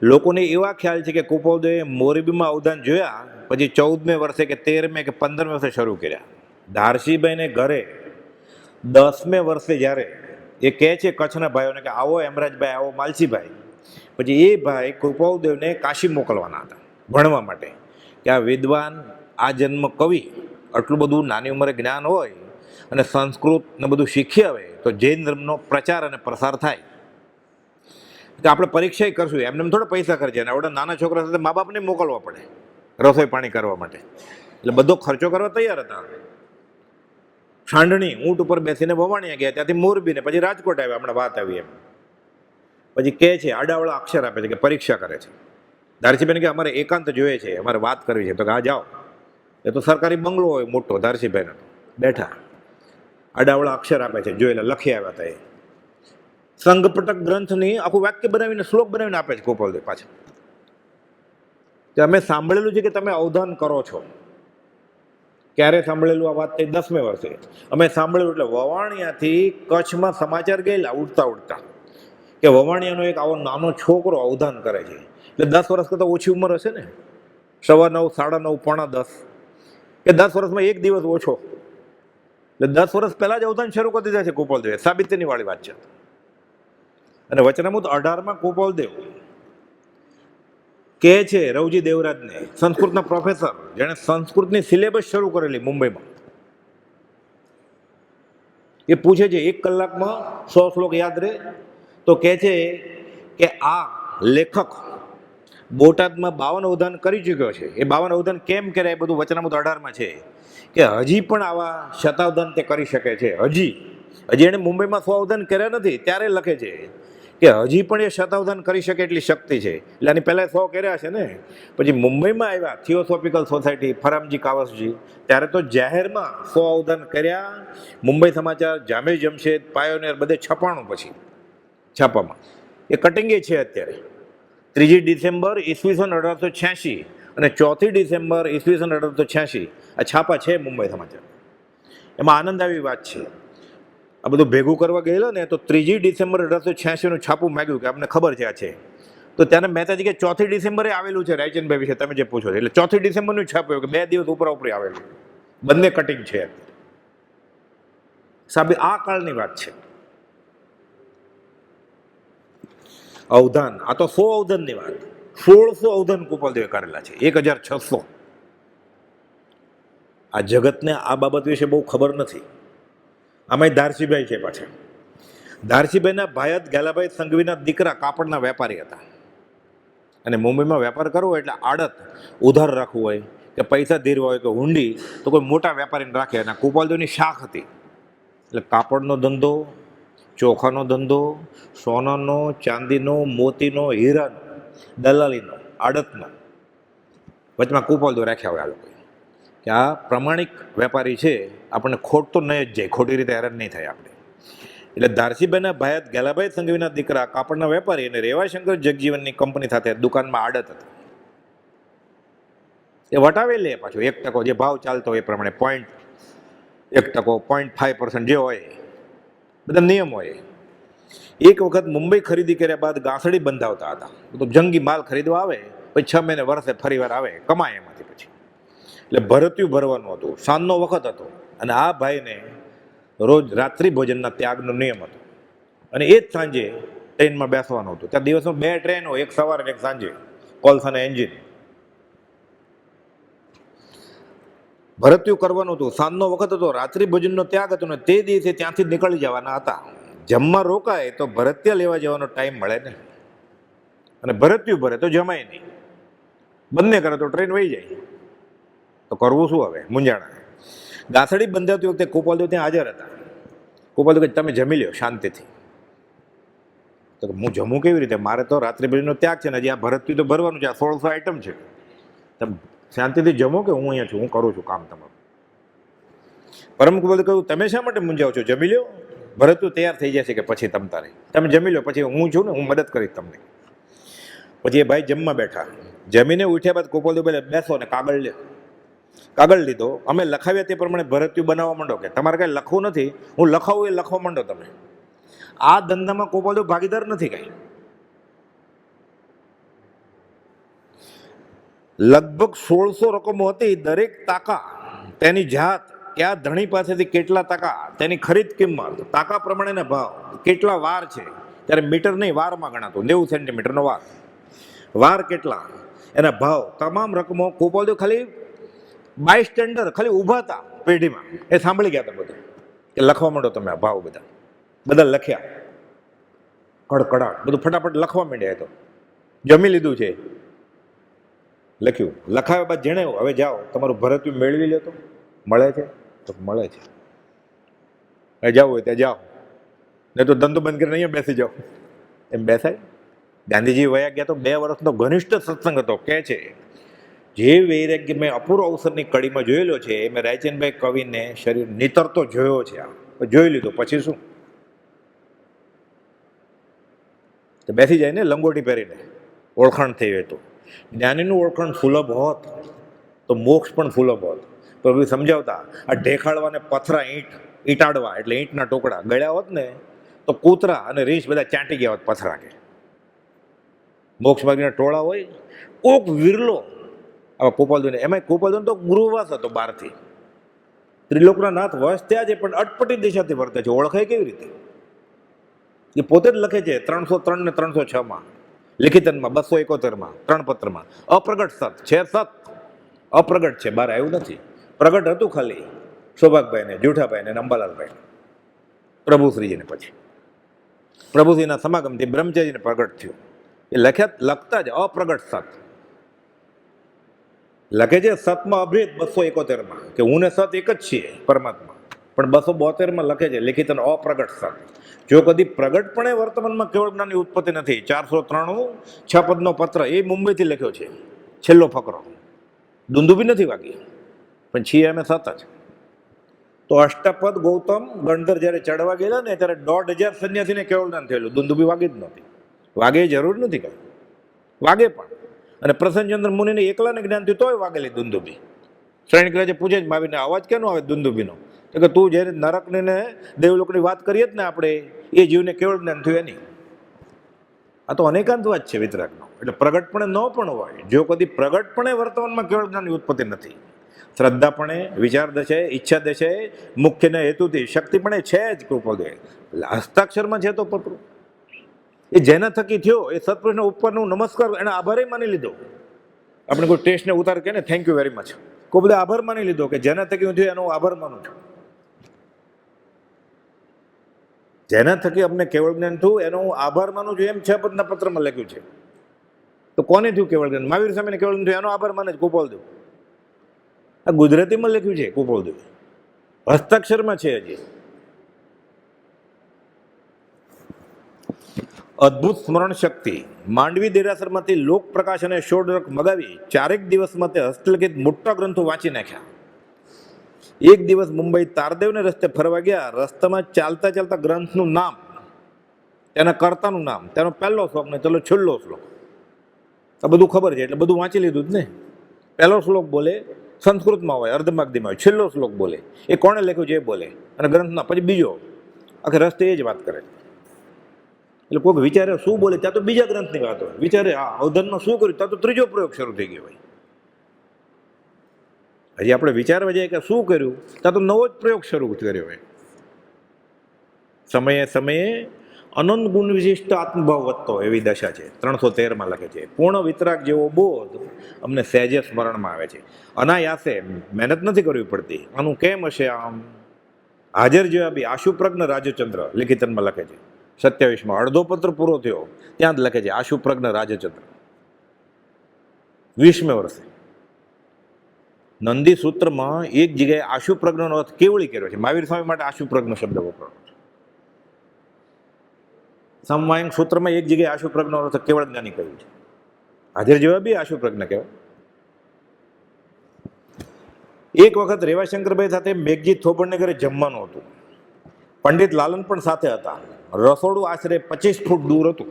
લોકોને એવા ખ્યાલ છે કે કુપોલદેવે મોરબીમાં અવધાન જોયા પછી 14મે વર્ષે કે 13મે કે 15મે વર્ષે શરૂ કર્યા. ધારસીભાઈને ઘરે 10મે વર્ષે જ્યારે એ કહે છે કચ્છના ભાઈઓને કે આવો હેમરાજભાઈ, આવો માલસીભાઈ, પછી એ ભાઈ કૃપાલદેવને કાશી મોકલવાના હતા ભણવા માટે, કે આ વિદ્વાન, આ જન્મ કવિ, આટલું બધું નાની ઉંમરે જ્ઞાન હોય અને સંસ્કૃત ને બધું શીખી આવે તો જૈન ધર્મનો પ્રચાર અને પ્રસાર થાય. તો આપણે પરીક્ષા કરશું, એમને થોડા પૈસા ખર્ચે, અને આપણે નાના છોકરા સાથે મા બાપને મોકલવા પડે રસોઈ પાણી કરવા માટે, એટલે બધો ખર્ચો કરવા તૈયાર હતા. છાંડણી ઊંટ ઉપર બેસીને વવાણિયા ગયા, ત્યાંથી મોરબી ને પછી રાજકોટ આવ્યા. હમણાં વાત આવી એમ પછી કહે છે, આડાવાળા અક્ષર આપે છે કે પરીક્ષા કરે છે. ધારસીભાઈને કે અમારે એકાંત જોઈએ છે, અમારે વાત કરવી છે. તો કે આ જાઓ, એ તો સરકારી બંગલો હોય મોટો ધારસીભાઈને, બેઠા આડાવાળા અક્ષર આપે છે, જોયેલા લખી આવ્યા હતા. એ સંઘપટક ગ્રંથની આખું વાક્ય બનાવીને શ્લોક બનાવીને આપે છે ગોપાલદેવ પાછળ. કે અમે સાંભળેલું છે કે તમે અવધાન કરો છો. ક્યારે સાંભળેલું? આ વાત થઈ 10મે વર્ષે. અમે સાંભળેલું એટલે વવાણિયાથી કચ્છમાં સમાચાર ગયેલા ઉડતા ઉડતા કે વવાણિયાનો એક આવો નાનો છોકરો અવધાન કરે છે. એટલે 10 વર્ષ કરતાં ઓછી ઉંમર હશે ને, 9:15, 9:30, પોણા 10, કે 10 વર્ષમાં એક દિવસ ઓછો. એટલે 10 વર્ષ પહેલા જ અવધાન શરૂ કરી દીધા છે ગોપાલદેવે. સાબિતીની વાળી વાત છે. અને વચનામૃત 18માં ગોપાલદેવ કહે છે રવજી દેવરાજને, સંસ્કૃતના પ્રોફેસર, જેણે સંસ્કૃતની સિલેબસ શરૂ કરેલી મુંબઈમાં, એ પૂછે છે 1 કલાકમાં 100 શ્લોક યાદ રહે? તો કહે છે કે આ લેખક બોટાદમાં 52 અવધાન કરી ચૂક્યો છે. એ 52 અવધાન કેમ કર્યા એ બધું વચનામૃત 18માં છે, કે હજી પણ આવા શતાવધાન તે કરી શકે છે. હજી એણે મુંબઈમાં 100 અવધાન કર્યા નથી ત્યારે લખે છે કે હજી પણ એ શતાવધાન કરી શકે એટલી શક્તિ છે. એટલે આની પહેલાં 100 કર્યા છે ને. પછી મુંબઈમાં આવ્યા થિયોસોફિકલ સોસાયટી, ફરામજી કાવસજી, ત્યારે તો જાહેરમાં 100 અવધાન કર્યા. મુંબઈ સમાચાર, જામે જમશેદ, પાયોનિયર બધે છપાણું પછી છાપામાં એ કટિંગે છે અત્યારે. 3 ડિસેમ્બર ઈસવીસન 1886 અને 4 ડિસેમ્બર ઈસવીસન 1886 આ છાપા છે મુંબઈ સમાચાર. એમાં આનંદ આવી વાત છે, આ બધું ભેગું કરવા ગયેલો ને તો 3 ડિસેમ્બર 1886નું છાપું માગ્યું કે અમને ખબર છે આ છે. તો ત્યારે મહેતાજી કે 4 ડિસેમ્બરે આવેલું છે રાયચંદભાઈ વિશે તમે જે પૂછો છો, એટલે 4 ડિસેમ્બરનું છાપ્યું કે 2 દિવસ ઉપરા ઉપરી આવેલું. બંને કટિંગ છે સાહેબ. આ કાળની વાત છે. અવધાન, આ તો 100 અવધાનની વાત. 1600 અવધાન ગોપાલદેવે કરેલા છે, 1600. આ જગતને આ બાબત વિશે બહુ ખબર નથી. આમાં ધારસીભાઈ છે પાછળ. ધારસીભાઈના ભાયત ગાલાભાઈ સંઘવીના દીકરા કાપડના વેપારી હતા, અને મુંબઈમાં વેપાર કરવો એટલે આડત ઉધાર રાખવું હોય કે પૈસા ધીરવા હોય કે હુંડી તો કોઈ મોટા વેપારીને રાખે. અને ગોપાલદેવની શાખ હતી, એટલે કાપડનો ધંધો, ચોખાનો ધંધો, સોનાનો, ચાંદીનો, મોતીનો, હીરાનો, દલાલીનો, આડતનો, વચમાં ગોપાલદેવ રાખ્યા હોય આ લોકો કે આ પ્રમાણિક વેપારી છે, આપણને ખોટ તો નહીં જ જાય, ખોટી રીતે હેરાન નહીં થાય આપણે. એટલે ધારસીભાઈના ભાયત ગેલાભાઈ સંઘવીના દીકરા કાપડના વેપારી અને રેવાશંકર જગજીવનની કંપની સાથે દુકાનમાં આડત હતા. એ વટાવે લે પાછું 1% જે ભાવ ચાલતો હોય એ પ્રમાણે 1%, 0.5% જે હોય બધા નિયમ હોય. એક વખત મુંબઈ ખરીદી કર્યા બાદ ગાંસડી બંધાવતા હતા. તો જંગી માલ ખરીદવા આવે, પછી 6 મહિને વર્ષે ફરી વાર આવે, કમાય એમાંથી પછી. એટલે ભરતિયું ભરવાનું હતું, સાંજનો વખત હતો, અને આ ભાઈને રોજ રાત્રિ ભોજનના ત્યાગનો નિયમ હતો, અને એ જ સાંજે ટ્રેનમાં બેસવાનું હતું. ત્યાં દિવસમાં 2 ટ્રેન હોય, એક સવારે અને એક સાંજે, કોલસાના એન્જિન. ભરતિયું કરવાનું હતું, સાંજનો વખત હતો, રાત્રિ ભોજનનો ત્યાગ હતો, ને તે દિવસે ત્યાંથી નીકળી જવાના હતા. જમવા રોકાય તો ભરતિયા લેવા જવાનો ટાઈમ મળે ને, અને ભરતિયું ભરે તો જમાય નહીં, બંને કરે તો ટ્રેન વહી જાય. તો કરવું શું હવે? મૂંઝાણા. ગાંસડી બંધાવતી વખતે ગોપાલદેવ ત્યાં હાજર હતા. ગોપાલદેવ કે તમે જમી લ્યો શાંતિથી. તો હું જમું કેવી રીતે? મારે તો રાત્રિ ભોજનનો ત્યાગ છે ને, હજી આ ભરતિયું તો ભરવાનું છે, આ 1600 આઈટમ છે. તમે શાંતિથી જમો કે હું અહીંયા છું, હું કરું છું કામ તમારું. પરમ ગોપાલે કહ્યું તમે શા માટે મૂંઝાવ છો? જમી લ્યો, ભરતિયું તૈયાર થઈ જશે કે પછી તમ તારે. તમે જમી લો, પછી હું છું ને, હું મદદ કરીશ તમને. પછી એ ભાઈ જમવા બેઠા, જમીને ઉઠ્યા બાદ ગોપાલદેવ બોલે બેસો ને કાગળ લે. કાગળ લીધો, અમે લખાવ્યા તે પ્રમાણે ભરતીયું બનાવવા માંડો, કે તમારે કાંઈ લખવું નથી, હું લખાવું એ લખવા માંડો તમે. આ ધંધામાં ગોપાલદેવ ભાગીદાર નથી કાંઈ. લગભગ 1600 રકમો હતી. દરેક તાકા તેની જાત, કયા ધણી પાસેથી કેટલા તાકા, તેની ખરીદ કિંમત, તાકા પ્રમાણેના ભાવ, કેટલા વાર છે, ત્યારે મીટર નહીં વારમાં ગણાતું, 90 સેન્ટીમીટરનો વાર, વાર કેટલા, એના ભાવ, તમામ રકમો ગોપાલદેવ ખાલી બાયસ્ટેન્ડર, ખાલી ઊભા હતા પેઢીમાં, એ સાંભળી ગયા હતા બધું, કે લખવા માંડો તમે આ ભાવ. બધા લખ્યા, કડકડાટ બધું ફટાફટ લખવા માંડ્યા. તો જમી લીધું છે, લખ્યું, લખાવ્યા બાદ જણાવ્યું, હવે જાઓ તમારું ભરતીયું મેળવી લે. તો મળે છે, તો મળે છે, હવે જાઓ હોય ત્યાં જાઓ, નહીં તો ધંધો બંધ કરીને અહીંયા બેસી જાઓ. એમ બેસાય. ગાંધીજી વયા ગયા તો 2 વર્ષનો ઘનિષ્ઠ સત્સંગ હતો. કહે છે જે વૈરાગ્ય મેં અપૂર્વ અવસરની કડીમાં જોયેલો છે એ મેં રાયચંદભાઈ કવિને શરીર નિતરતો જોયો છે. આ જોઈ લીધું પછી શું, તો બેસી જાય ને લંગોટી પહેરીને, ઓળખાણ થઈ હોય. તો જ્ઞાનીનું ઓળખાણ સુલભ હોત તો મોક્ષ પણ સુલભ હોત. પ્રભુ સમજાવતા, આ ઢેખાડવાને પથરા ઈંટાડવા એટલે ઈંટના ટુકડા ગળ્યા હોત ને તો કૂતરા અને રીંછ બધા ચાંટી ગયા હોત પથરા. કે મોક્ષ માર્ગીના ટોળા હોય, કોક વિરલો આવા ગોપાલદેવને, એમાં ગોપાલદેવ તો ગુરુવાસ હતો બહારથી, ત્રિલોકના નાથ વશ થયા છે પણ અટપટી દિશાથી વર્તે છે. ઓળખાય કેવી રીતે? એ પોતે જ લખે છે 303 ને 306 લિખિતનમાં, 271 3 પત્રમાં, અપ્રગટ સત છે, સત અપ્રગટ છે, બહાર આવ્યું નથી. પ્રગટ હતું ખાલી સૌભાગભાઈને, જુઠાભાઈને ને અંબાલાલભાઈ, પ્રભુશ્રીજીને. પછી પ્રભુશ્રીના સમાગમથી બ્રહ્મચારીને પ્રગટ થયું. એ લખતા જ અપ્રગટ સત લખે છે. સતમાં અભેદ 271 કે હું ને સત એક જ છીએ પરમાત્મા, પણ 272 લખે છે લિખિત અપ્રગટ સત. જો કદી પ્રગટપણે વર્તમાનમાં કેવળ જ્ઞાનની ઉત્પત્તિ નથી. 493 6 પદનો પત્ર એ મુંબઈથી લખ્યો છે, છેલ્લો ફકરો. દુંદુભી નથી વાગી, પણ છીએ અમે સત જ. તો અષ્ટપદ ગૌતમ ગણધર જ્યારે ચડવા ગયેલા ને ત્યારે 1500 સંન્યાસીને કેવળ જ્ઞાન થયેલું. દુંદુભી વાગી જ નહોતી. વાગે જરૂર નથી કાંઈ, વાગે પણ. અને પ્રસન્નચંદ્ર મુનિને એકલાને જ્ઞાન થયું તોય વાગેલી દુંદુભી. શ્રેણીકરાજે પૂછે જ મહાવીરને, અવાજ કેનો આવે દુંદુભીનો? તો કે તું જ્યારે નરકની ને દેવલોકની વાત કરીએ જ ને આપણે, એ જીવને કેવળ જ્ઞાન થયું એની. આ તો અનેકાંત વાત છે વિતરાગનો. એટલે પ્રગટપણે ન પણ હોય. જો કદી પ્રગટપણે વર્તમાનમાં કેવળ જ્ઞાનની ઉત્પત્તિ નથી. શ્રદ્ધાપણે, વિચાર દશાએ, ઈચ્છા દશાએ, મુખ્યના હેતુથી શક્તિપણે છે જ ગોપાલદેવ. હસ્તાક્ષરમાં છે તો પકડું. એ જેના થકી થયો એ સત્પુરુષના ઉપરનું નમસ્કાર, એને આભારે માની લીધો. આપણે કોઈ ટેસ્ટને ઉતાર કે ને થેન્ક યુ વેરી મચ, કોઈ બધા આભાર માની લીધો કે જેના થકી હું થયું એનો આભાર માનું છું. જેના થકી અમને કેવળ જ્ઞાન થયું એનો હું આભાર માનું છું, એમ 6 પદના પત્રમાં લખ્યું છે. તો કોને થયું કેવળ જ્ઞાન? મહાવીર સ્વામીને કેવળ જ્ઞાન થયું, એનો આભાર માને છે ગોપાલદેવ. આ ગુજરાતીમાં લખ્યું છે ગોપાલદેવ, હસ્તાક્ષરમાં છે હજી. અદ્ભુત સ્મરણ શક્તિ. માંડવી દેરાસરમાંથી લોક પ્રકાશ અને શોધરક મગાવી 4 દિવસમાં તે હસ્તલિખિત મોટા ગ્રંથો વાંચી નાખ્યા. એક દિવસ મુંબઈ તારદેવને રસ્તે ફરવા ગયા. રસ્તામાં ચાલતા ચાલતા ગ્રંથનું નામ, તેના કર્તાનું નામ, તેનો પહેલો શ્લોક ને ચલો છેલ્લો શ્લોક, આ બધું ખબર છે એટલે બધું વાંચી લીધું જ ને. પહેલો શ્લોક બોલે સંસ્કૃતમાં હોય, અર્ધમાગધીમાં હોય, છેલ્લો શ્લોક બોલે એ કોણે લખ્યું છે એ બોલે, અને ગ્રંથના પછી બીજો, આખે રસ્તે એ જ વાત કરે. એટલે કોઈક વિચારે શું બોલે ત્યાં તો બીજા ગ્રંથની વાત હોય, વિચારે આ અવધાનમાં શું કર્યું ત્યાં તો ત્રીજો પ્રયોગ શરૂ થઈ ગયો હોય. હજી આપણે વિચારવા જઈએ કે શું કર્યું ત્યાં તો નવો જ પ્રયોગ શરૂ કર્યો હોય. સમયે સમયે અનંત ગુણ વિશિષ્ટ આત્મભાવ વધતો એવી દશા છે. 313 લખે છે, પૂર્ણ વિતરાગ જેવો બોધ અમને સહેજે સ્મરણમાં આવે છે. અનાયાસે, મહેનત નથી કરવી પડતી. આનું કેમ હશે આમ? હાજર જેવા બી આશુપ્રજ્ઞ રાજચંદ્ર લિખિતનમાં લખે છે 27માં, અડધો પત્ર પૂરો થયો ત્યાં જ લખે છે આશુપ્રજ્ઞ રાજચંદ્ર 20મે વર્ષે. નંદી સૂત્રમાં એક જગ્યાએ આશુપ્રજ્ઞનો અર્થ કેવળી કર્યો છે. મહાવીર સ્વામી માટે આશુપ્રજ્ઞ શબ્દ વપરાયો છે. સમવાયંગ સૂત્રમાં એક જગ્યાએ આશુપ્રજ્ઞનો અર્થ કેવળ જ્ઞાની કહ્યું છે. હાજર જેવા બી આશુપ્રજ્ઞ કહેવાય. એક વખત રેવાશંકરભાઈ સાથે મેઘજી થોબડને ઘરે જમવાનું હતું. પંડિત લાલન પણ સાથે હતા. રસોડું આશરે 25 ફૂટ દૂર હતું.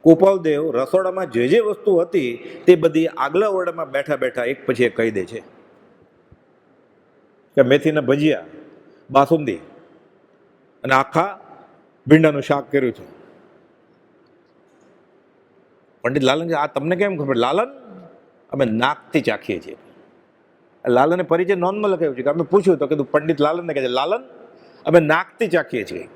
ગોપાલદેવ રસોડામાં જે વસ્તુ હતી તે બધી આગલા ઓરડામાં બેઠા બેઠા એક પછી એક કહી દે છે કે મેથીના ભજીયા, બાસુંદી અને આખા ભીંડાનું શાક કર્યું છે. પંડિત લાલન, આ તમને કેમ ખબર? લાલન, અમે નાકથી ચાખીએ છીએ. લાલને પરિચય નોંધમાં લખાયું છે કે અમે પૂછ્યું તો કીધું પંડિત લાલનને કહે છે, લાલન અમે નાકથી ચાખીએ છીએ.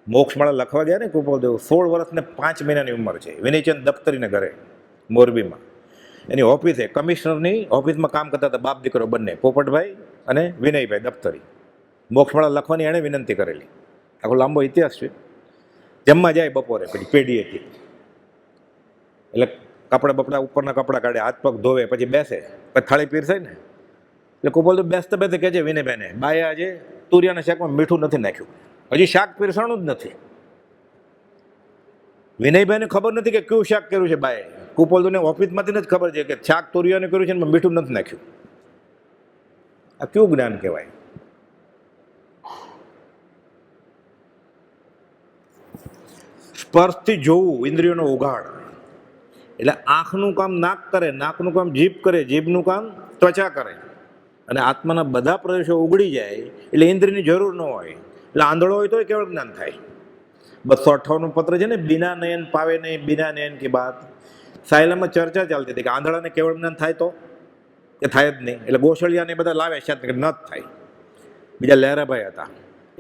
મોક્ષમાળા લખવા ગયા ને ગોપાલદેવ, 16 વર્ષ ને 5 મહિનાની ઉંમર છે. વિનયચંદ દફતરીને ઘરે મોરબીમાં એની ઓફિસે, કમિશનરની ઓફિસમાં કામ કરતા હતા બાપ દીકરો બંને, પોપટભાઈ અને વિનયભાઈ દફતરી. મોક્ષમાળા લખવાની એણે વિનંતી કરેલી. આખો લાંબો ઇતિહાસ છે. જમવા જાય બપોરે, પછી પેઢીએથી એટલે કપડા બપડા ઉપરના કપડા કાઢે, હાથ પગ ધોવે, પછી બેસે, પછી થાળી પીરસાય ને એટલે ગોપાલદેવ બેસતા બેસતા કહે છે વિનયભાઈને, બાએ આજે તુરિયાના શાકમાં મીઠું નથી નાખ્યું, હજી શાક પીરસાણું જ નથી. વિનયભાઈને ખબર નથી કે કયું શાક કર્યું છે બાએ. ગોપાલદેવને ઓફિસમાંથી જ ખબર છે કે શાક તુરિયાને કર્યું છે ને મીઠું નથી નાખ્યું. આ કેવું જ્ઞાન કહેવાય? સ્પર્શથી જોવું, ઇન્દ્રિયોનો ઉઘાડ. એટલે આંખનું કામ નાક કરે, નાકનું કામ જીભ કરે, જીભનું કામ ત્વચા કરે, અને આત્માના બધા પ્રદેશો ઉગડી જાય એટલે ઇન્દ્રિયની જરૂર ન હોય. એટલે આંધળો હોય તો કેવળ જ્ઞાન થાય. 258 પત્ર છે ને, બિના નયન પાવે નહીં, બિના નયન કી બાત. સાયલામાં ચર્ચા ચાલતી હતી કે આંધળાને કેવળ જ્ઞાન થાય તો એ થાય જ નહીં. એટલે ગોસળિયાને એ બધા લાવે છે કે ન જ થાય. બીજા લહેરાભાઈ હતા,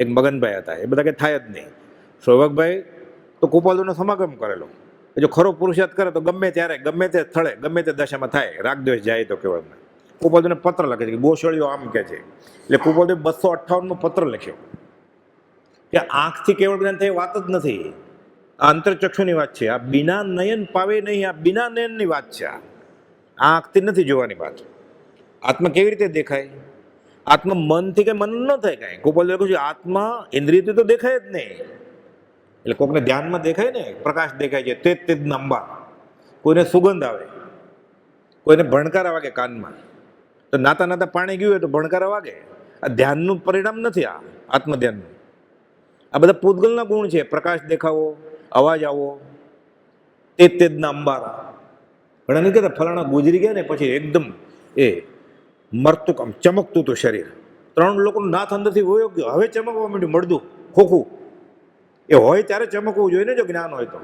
એક મગનભાઈ હતા, એ બધા કે થાય જ નહીં. સૌભગભાઈ તો ગોપાલદેવનો સમાગમ કરેલો. જો ખરો પુરુષાર્થ કરે તો ગમે ત્યારે, ગમે તે સ્થળે, ગમે તે દશામાં થાય. રાગદ્વેષ જાય તો કેવળ જ્ઞાન. ગોપાલદેવને પત્ર લખે છે કે ગોસળીઓ આમ કહે છે. એટલે ગોપાલદેવ 258 પત્ર લખ્યો કે આંખથી કેવળ જ્ઞાન થાય વાત જ નથી. આ અંતરચક્ષુની વાત છે. આ બિના નયન પાવે નહીં, આ બિના નયનની વાત છે. આ આંખથી નથી જોવાની વાત. આત્મા કેવી રીતે દેખાય? આત્મા મનથી કઈ મન ન થાય કાંઈ. ગોપાલદેવ કહ્યું છે આત્મા ઇન્દ્રિયથી તો દેખાય જ નહીં. એટલે કોકને ધ્યાનમાં દેખાય ને, પ્રકાશ દેખાય છે, તે જ અંબાર. કોઈને સુગંધ આવે, કોઈને ભણકારા વાગે કાનમાં, તો નાતા નાતા પાણી ગયું હોય તો ભણકારા વાગે. આ ધ્યાનનું પરિણામ નથી, આ આત્મધ્યાનનું. આ બધા પૂતગલના ગુણ છે. પ્રકાશ દેખાવો, અવાજ આવો, તે જ અંબારા. ઘણા નહીં કહેતા ફલાણા ગુજરી ગયા ને પછી એકદમ એ મરતું કામ ચમકતું હતું શરીર. 3 લોકોનું નાથ અંદરથી વયો ગયો, હવે ચમકવા માંડ્યું, મળદું ખોખું. એ હોય ત્યારે ચમકવું જોઈએ ને જો જ્ઞાન હોય તો.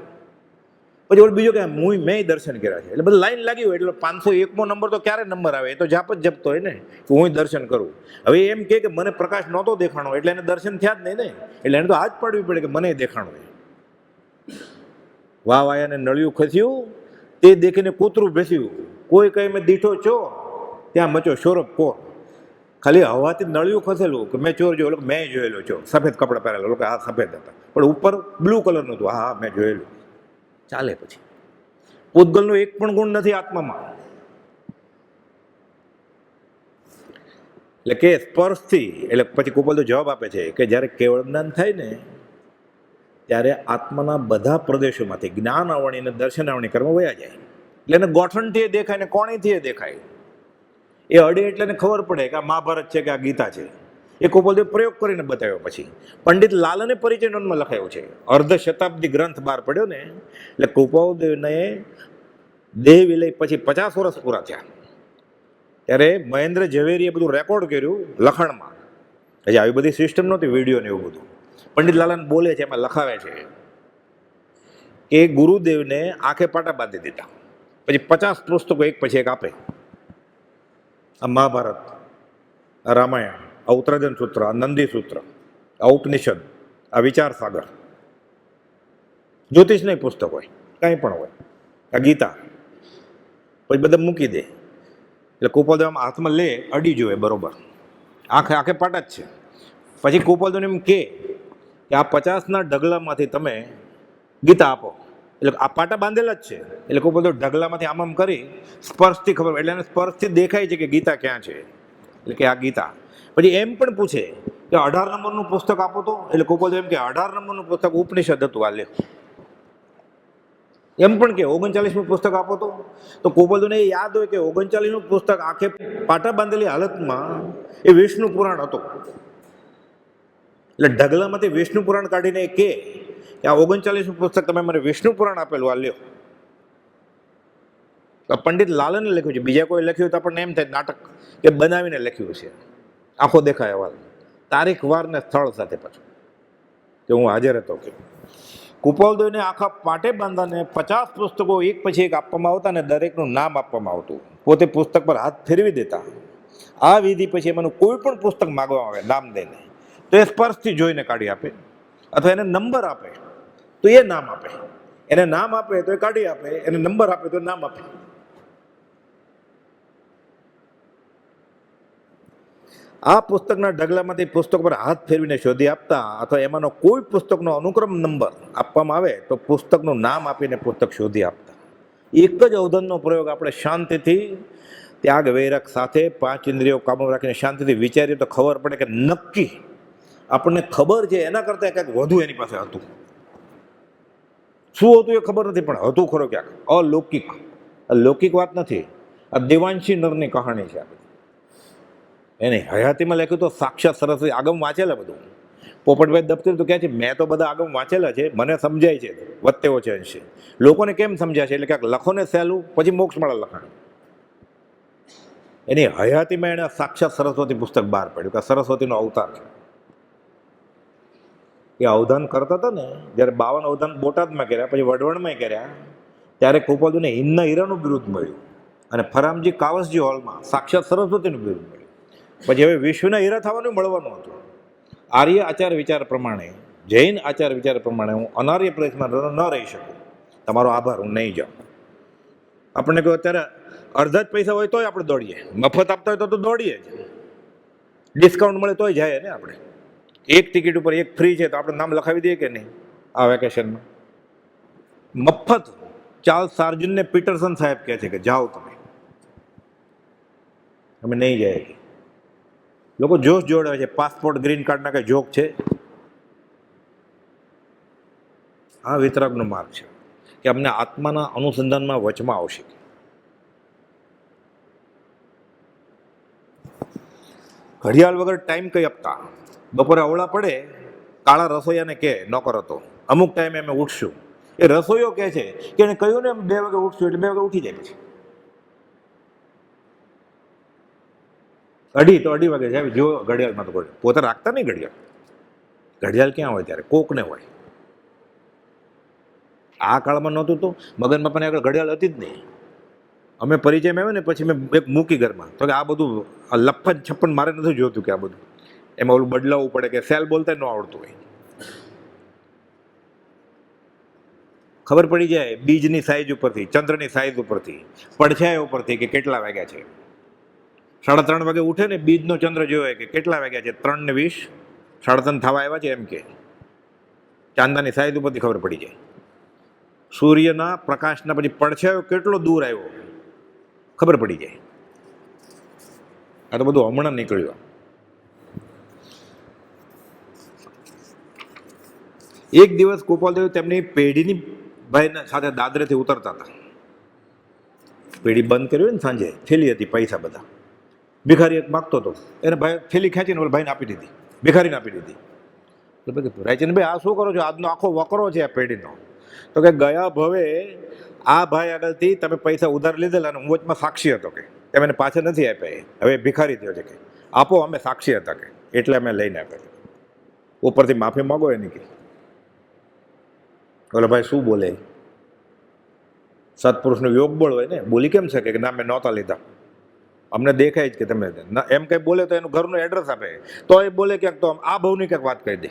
પછી ઓલો બીજો કે મેં દર્શન કર્યા છે. એટલે બધું લાઈન લાગી હોય. એટલે 501મો નંબર તો ક્યારે નંબર આવે? એ તો જાપ જ જપતો હોય ને કે હું દર્શન કરું. હવે એમ કે મને પ્રકાશ નહોતો દેખાણો એટલે એને દર્શન થયા જ નહીં ને. એટલે એને તો હાથ પાડવી પડે કે મને દેખાણો. વાહ વાયાને નળિયું ખસ્યું, તે દેખીને કૂતરું ભેસ્યું. કોઈ કઈ મેં દીઠો ચોર, ત્યાં મચો શોરપ કોર. ખાલી હવાથી નળિયું ખસેલું કે મેં ચોર જોયેલો, મેં જોયેલો ચોર, સફેદ કપડાં પહેરેલા, લોકો આ સફેદ હતા પણ ઉપર બ્લુ કલરનું હતું. હા મેં જોયેલું. ચાલે. પછી પૂતગલનો એક પણ ગુણ નથી આત્મામાં. એટલે કે સ્પર્શથી, એટલે પછી ગોપાલદેવ જવાબ આપે છે કે જ્યારે કેવળ જ્ઞાન થાય ને ત્યારે આત્માના બધા પ્રદેશોમાંથી જ્ઞાન આવણી અને દર્શન આવણી કરવા વયા જાય. એટલે એને ગોઠણથી દેખાય ને કોણીથી દેખાય. એ અડે એટલે એને ખબર પડે કે આ મહાભારત છે કે આ ગીતા છે. એ ગોપાલદેવ પ્રયોગ કરીને બતાવ્યો. પછી પંડિત લાલને પરિચય નોંધમાં લખાયો છે. અર્ધ શતાબ્દી ગ્રંથ બહાર પડ્યો ને એટલે ગોપાલદેવને દેહ વિલય પછી 50 વર્ષ પૂરા થયા ત્યારે મહેન્દ્ર ઝવેરીએ બધું રેકોર્ડ કર્યું લખાણમાં. હજી આવી બધી સિસ્ટમ નહોતી, વિડીયો ને એવું બધું. પંડિત લાલન બોલે છે, એમાં લખાવે છે કે ગુરુદેવને આંખે પાટા બાંધી દીધા. પછી 50 પુસ્તકો એક પછી એક આપે. આ મહાભારત, આ રામાયણ, આ ઉત્તરાધન સૂત્ર, આ નંદી સૂત્ર, આ ઉપનિષદ, આ વિચાર સાગર, જ્યોતિષની પુસ્તક હોય, કાંઈ પણ હોય, આ ગીતા, પછી બધા મૂકી દે. એટલે ગોપાલદેવ આમ હાથમાં લે, અડી જોઈએ બરોબર, આંખે આંખે પાટા જ છે. પછી ગોપાલદેવને એમ કે આ 50ના ઢગલામાંથી તમે ગીતા આપો. એટલે આ પાટા બાંધેલા જ છે. એટલે ગોપાલદેવ ઢગલામાંથી આમ કરી સ્પર્શથી ખબર, એટલે એને સ્પર્શથી દેખાય છે કે ગીતા ક્યાં છે. એટલે કે આ ગીતા. પછી એમ પણ પૂછે કે 18 નંબરનું પુસ્તક આપો તો. એટલે ગોપાલદેવ એમ કે 18 નંબરનું પુસ્તક ઉપનિષદ હતું, આ લે. એમ પણ કે 39મું પુસ્તક આપો તો ગોપાલદેવને એ યાદ હોય કે 39મું પુસ્તક આંખે પાટા બાંધેલી હાલતમાં એ વિષ્ણુ પુરાણ હતો. એટલે ઢગલામાંથી વિષ્ણુ પુરાણ કાઢીને કે કે આ 39મું પુસ્તક તમે મને વિષ્ણુ પુરાણ આપેલું, આ લ્યો. પંડિત લાલને લખ્યું છે, બીજા કોઈ લખ્યું તો આપણને એમ થાય નાટક કે બનાવીને લખ્યું છે. આંખો દેખાય અહેવાલ, તારીખ વાર ને સ્થળ સાથે પાછું કે હું હાજર હતો. કે કુપાલદેવને આખા પાટે બાંધાને 50 પુસ્તકો એક પછી એક આપવામાં આવતા ને દરેકનું નામ આપવામાં આવતું. પોતે પુસ્તક પર હાથ ફેરવી દેતા. આ વિધિ પછી એમાંનું કોઈ પણ પુસ્તક માગવામાં આવે નામ દઈને તો એ સ્પર્શથી જોઈને કાઢી આપે, અથવા એને નંબર આપે તો એ નામ આપે, એને નામ આપે તો એ કાઢી આપે, એને નંબર આપે તો નામ આપે. આ પુસ્તકના ઢગલામાંથી પુસ્તક પર હાથ ફેરવીને શોધી આપતા, અથવા એમાંનો કોઈ પુસ્તકનો અનુક્રમ નંબર આપવામાં આવે તો પુસ્તકનું નામ આપીને પુસ્તક શોધી આપતા. એક જ અવધાનનો પ્રયોગ આપણે શાંતિથી ત્યાગ વૈરાગ સાથે 5 ઇન્દ્રિયો કાબુ રાખીને શાંતિથી વિચારીએ તો ખબર પડે કે નક્કી આપણને ખબર છે એના કરતાં કંઈક વધુ એની પાસે હતું. શું હતું એ ખબર નથી, પણ હતું ખરો ક્યાંક. અલૌકિક, લૌકિક વાત નથી, આ દેવાંશી નરની કહાણી છે. એને હયાતીમાં લખ્યું તો સાક્ષાત સરસ્વતી. આગમ વાંચેલા બધું. પોપટભાઈ દફતર તો કહે છે મેં તો બધા આગમ વાંચેલા છે, મને સમજાય છે વત્તે ઓછે અંશે. લોકોને કેમ સમજાય છે એટલે ક્યાંક લખો ને સહેલું, પછી મોક્ષમાળા લખાણ. એની હયાતીમાં એણે સાક્ષાત સરસ્વતી પુસ્તક બહાર પાડ્યું કે સરસ્વતીનો અવતાર છે. એ અવધાન કરતા હતા ને, જ્યારે 52 અવધાન બોટાદમાં કર્યા, પછી વઢવણમાં કર્યા, ત્યારે કૃપાલુને હિંદના હીરાનું બિરુદ મળ્યું, અને ફરામજી કાવસજી હોલમાં સાક્ષાત સરસ્વતીનું બિરુદ મળ્યું. પછી હવે વિશ્વના હીરા થવાનું મળવાનું હતું. આર્ય આચાર વિચાર પ્રમાણે, જૈન આચાર વિચાર પ્રમાણે હું અનાર્ય પ્રદેશમાં ન રહી શકું. તમારો આભાર, હું નહીં જાઉં. આપણને કહ્યું અત્યારે અડધા જ પૈસા હોય તોય આપણે દોડીએ, મફત આપતા હોય તો દોડીએ જ, ડિસ્કાઉન્ટ મળે તોય જાય ને આપણે. એક ટિકિટ ઉપર એક ફ્રી છે તો આપણે નામ લખાવી દઈએ કે નહીં? આ વેકેશનમાં મફત. ચાર્લ્સ સાર્જનને પીટરસન સાહેબ કહે છે કે જાઓ તમે, અમે નહીં જાય. લોકો જોશ જોડાવે છે, પાસપોર્ટ ગ્રીન કાર્ડના કઈ જોક છે? આ વિતરાગનો માર્ગ છે કે અમને આત્માના અનુસંધાનમાં વચમાં આવશે. ઘડિયાળ વગર ટાઈમ કઈ આપતા. બપોરે અવળા પડે, કાળા રસોઈયાને કહે નોકર હતો અમુક ટાઈમે અમે ઉઠશું. એ રસોઈયો કહે છે કે એને કહ્યું ને અમે 2 વાગે ઉઠશું, એટલે 2 વાગે ઉઠી જાય. પછી અઢી વાગે જાય. જો ઘડિયાળમાં તો પોતે રાખતા નહીં ઘડિયાળ. ઘડિયાળ ક્યાં હોય ત્યારે? કોકને હોય. આ કાળમાં નહોતું તો મગન બાપાને આગળ ઘડિયાળ હતી જ નહીં. અમે પરિચયમાં આવ્યો ને પછી મેં એક મૂકી ઘરમાં, તો કે આ બધું લફન છપ્પન મારે નથી જોતું કે આ બધું એમાં ઓલું બદલાવવું પડે, કે સેલ બોલતા ન આવડતું હોય. ખબર પડી જાય બીજની સાઈઝ ઉપરથી, ચંદ્રની સાઈઝ ઉપરથી, પડછાયા ઉપરથી કે કેટલા વાગ્યા છે. 3:30 વાગે ઉઠે ને બીજનો ચંદ્ર જોયો કે કેટલા વાગ્યા છે, 3:20, 3:30 થવા આવ્યા છે એમ કે. ચાંદાની સાઈઝ ઉપરથી ખબર પડી જાય. સૂર્યના પ્રકાશના પછી પડછાયો કેટલો દૂર આવ્યો ખબર પડી જાય. આ તો બધું હમણાં નીકળ્યું. એક દિવસ ગોપાલદેવ તેમની પેઢીની ભાઈના સાથે દાદરેથી ઉતરતા હતા. પેઢી બંધ કરી હોય ને સાંજે, થેલી હતી, પૈસા બધા. ભિખારી એક માગતો હતો, એને ભાઈ થેલી ખેંચીને ભાઈને આપી દીધી, ભિખારીને આપી દીધી. તો રાયચંદ ભાઈ આ શું કરો છો? આજનો આખો વકરો છે આ પેઢીનો. તો કે ગયા ભવે આ ભાઈ આગળથી તમે પૈસા ઉધાર લીધેલા અને હું વચમાં સાક્ષી હતો કે તમે એને પાછા નથી આપ્યા, હવે ભિખારી થયો છે કે આપો, અમે સાક્ષી હતા કે એટલે અમે લઈને આપ્યા. ઉપરથી માફી માગો એની કે. ઓલા ભાઈ શું બોલે? સત્પુરુષનું યોગ બળ હોય ને, બોલી કેમ શકે કે ના મેં નહોતા લીધા, અમને દેખાય જ કે તમે એમ કંઈ બોલે તો એનું ઘરનું એડ્રેસ આપે તો એ બોલે ક્યાંક તો આ બહુની ક્યાંક વાત કહી દે.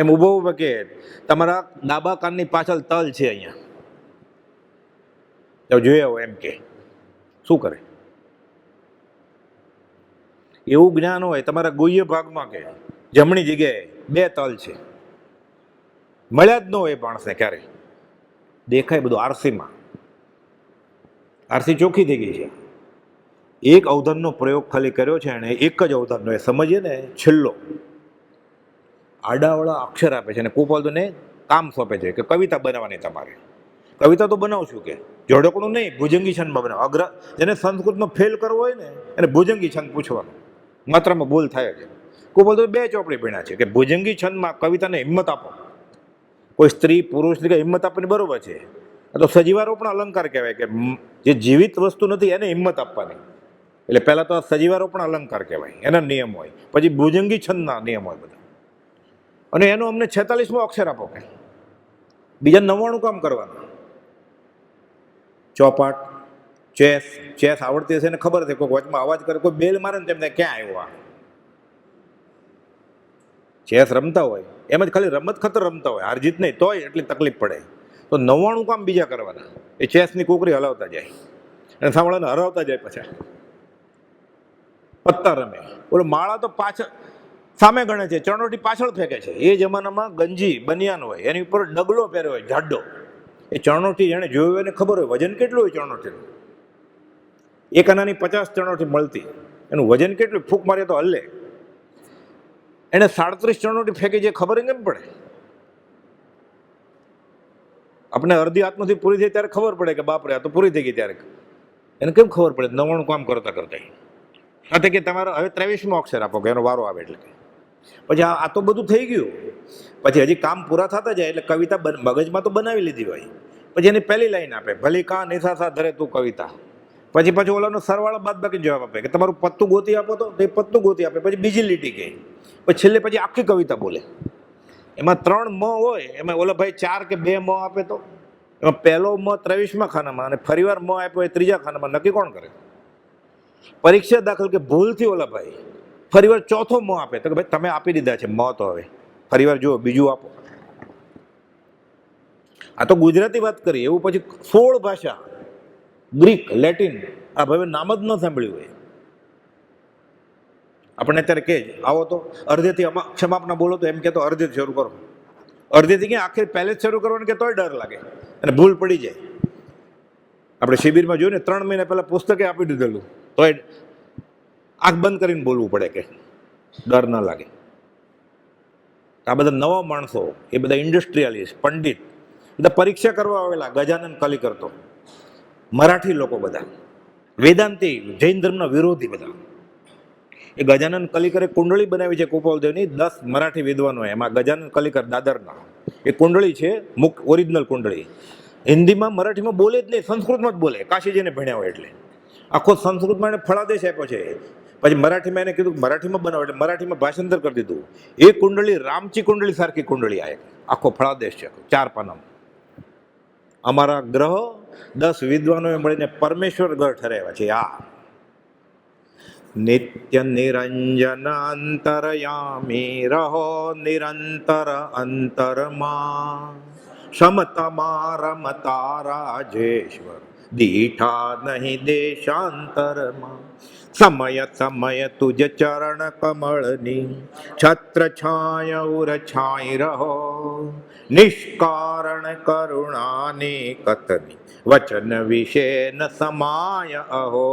એમ ઊભો ઊભો કે તમારા ડાબા કાનની પાછળ તલ છે અહીંયા, જોયા હોય એમ કે. શું કરે? એવું જ્ઞાન હોય તમારા ગુહ્ય ભાગમાં કે જમણી જગ્યાએ 2 તલ છે, મળ્યા જ ન હોય માણસને ક્યારે. દેખાય બધું આરસીમાં. આરસી ચોખ્ખી થઈ ગઈ છે. એક અવધાનનો પ્રયોગ ખાલી કર્યો છે એણે, એક જ અવધાનનો. એ સમજીએ ને, છેલ્લો આડાવાળા અક્ષર આપે છે અને કુપાલદેવને કામ સોંપે છે કે કવિતા બનાવવાની તમારે. કવિતા તો બનાવશું કે જોડકણું નહીં, ભુજંગી છંદમાં બનાવો. અગ્ર જેને સંસ્કૃતમાં ફેલ કરવો હોય ને એને ભુજંગી છંદ પૂછવાનું, માત્રામાં ભૂલ થાય છે. કુપોલ તો 2 ચોપડી ભણ્યા છે કે ભુજંગી છંદમાં કવિતાને હિંમત આપો. કોઈ સ્ત્રી પુરુષની કે હિંમત આપવાની બરોબર છે. આ તો સજીવારો પણ અલંકાર કહેવાય કે જે જીવિત વસ્તુ નથી એને હિંમત આપવાની. એટલે પહેલા તો સજીવારો પણ અલંકાર કહેવાય, એના નિયમ હોય. પછી ભુજંગી છંદના નિયમ હોય બધા. અને એનો અમને 46મો અક્ષર આપો કે બીજા 99 કામ કરવાનું. ચોપાટ, ચેસ આવડતી હશે ને ખબર હશે, કોઈ વચમાં અવાજ કરે, કોઈ બેલ મારે ને તેમને ક્યાં આવ્યો આ. ચેસ રમતા હોય એમ જ ખાલી રમત ખતર રમતા હોય, હાર જીત નહીં, તોય એટલી તકલીફ પડે. તો 99 કામ બીજા કરવાના. એ ચેસની કુકરી હલાવતા જાય અને સાંભળાને હરાવતા જાય. પછી પત્તા રમે, ઓલો માળા તો પાછળ સામે ગણે છે, ચણોટી પાછળ ફેંકે છે. એ જમાનામાં ગંજી બનિયાન હોય, એની ઉપર ડગલો પહેર્યો હોય જાડો. એ ચણોટી જેણે જોયું હોય એને ખબર હોય વજન કેટલું હોય ચણોટીનું. એક આનાની 50 ચણોટી મળતી, એનું વજન કેટલું, ફૂંક મારીએ તો હલ્લે. એને 37 ચણોટી ફેંકી જે ખબર કેમ પડે? આપણે અડધી આત્મથી પૂરી થઈ ત્યારે ખબર પડે કે બાપરે આ તો પૂરી થઈ ગઈ. ત્યારે એને કેમ ખબર પડે? 99 કામ કરતા કરતા. સાથે કે તમારો હવે 23મો અક્ષર આપો કે એનો વારો આવે. એટલે પછી આ તો બધું થઈ ગયું. પછી હજી કામ પૂરા થતા જાય એટલે કવિતા મગજમાં તો બનાવી લીધી હોય. પછી એની પહેલી લાઈન આપે, ભલી કા નિશાસા ધરે તું કવિતા. પછી ઓલાનો સરવાળો બાદ બાકી જવાબ આપે કે તમારું પત્તું ગોતી આપો. તો એ પત્તું ગોતી આપે. પછી બીજી લીટી કહે, પછી છેલ્લે પછી આખી કવિતા બોલે. એમાં 3 મ હોય, એમાં ઓલા ભાઈ 4 કે 2 મ આપે. તો એમાં પહેલો મ 23મા ખાનામાં અને ફરીવાર મ આપ્યો એ 3જા ખાનામાં. નક્કી કોણ કરે? પરીક્ષા દાખલ કે ભૂલથી ઓલા ભાઈ ફરીવાર 4થો મ આપે તો કે ભાઈ તમે આપી દીધા છે મ, તો હવે ફરીવાર જુઓ બીજું આપો. આ તો ગુજરાતી વાત કરી. એવું પછી 16 ભાષા, ગ્રીક, લેટિન, આ ભાઈ નામ જ ન સાંભળ્યું હોય. આપણે અત્યારે કે આવો તો અડધેથી ક્ષમાપના બોલો તો એમ કે તો અડધેથી શરૂ કરો. અડધેથી ક્યાં આખી પહેલે જ શરૂ કરવાનું કે તોય ડર લાગે અને ભૂલ પડી જાય. આપણે શિબિરમાં જોયું ને 3 મહિના પહેલા પુસ્તકે આપી દીધેલું, તોય આંખ બંધ કરીને બોલવું પડે કે ડર ન લાગે. આ બધા નવા માણસો, એ બધા ઇન્ડસ્ટ્રીયાલિસ્ટ, પંડિત, બધા પરીક્ષા કરવા આવેલા. ગજાનન કલિકર તો મરાઠી લોકો બધા, વેદાંતી, જૈન ધર્મના વિરોધી બધા. એ ગજાનન કલિકરે કુંડળી બનાવી છે કુપાલદેવની, 10 મરાઠી વિદ્વાનો. એમાં ગજાનન કલિકર દાદરના એ કુંડળી છે, ઓરિજિનલ કુંડળી. હિન્દીમાં મરાઠીમાં બોલે જ નહીં, સંસ્કૃતમાં જ બોલે. કાશીજીને ભણ્યા હોય એટલે આખો સંસ્કૃતમાં એને ફળાદેશ આપ્યો છે. પછી મરાઠીમાં એને કીધું મરાઠીમાં બનાવો, એટલે મરાઠીમાં ભાષાંતર કરી દીધું. એ કુંડળી રામચી કુંડળી સારખી કુંડળી આવે, આખો ફળાદેશ છે, 4 પાનામાં. અમારા ગ્રહ 10 વિદ્વાનોએ મળીને પરમેશ્વર ગ્રહ ઠરાવ્યા છે. આ નિત્ય નિરંજન અંતરયામી રહો નિરંતર અંતરમાં, સમતમા રમતા રાજેશ્વર દીઠા નહીં દેશાંતરમાં. સમય સમય તુજ ચરણ કમળની છત્ર છાય ઉર છાય રહો, નિષ્કારણ કરુણાની કથની વચન વિશે ન સમાય અહો,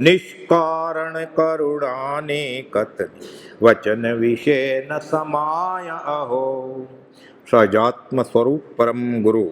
નિષ્કારણ કરુણાની કથની વચન વિશે ન સમાય અહો. સહજાત્મ સ્વરૂપ પરમ ગુરુ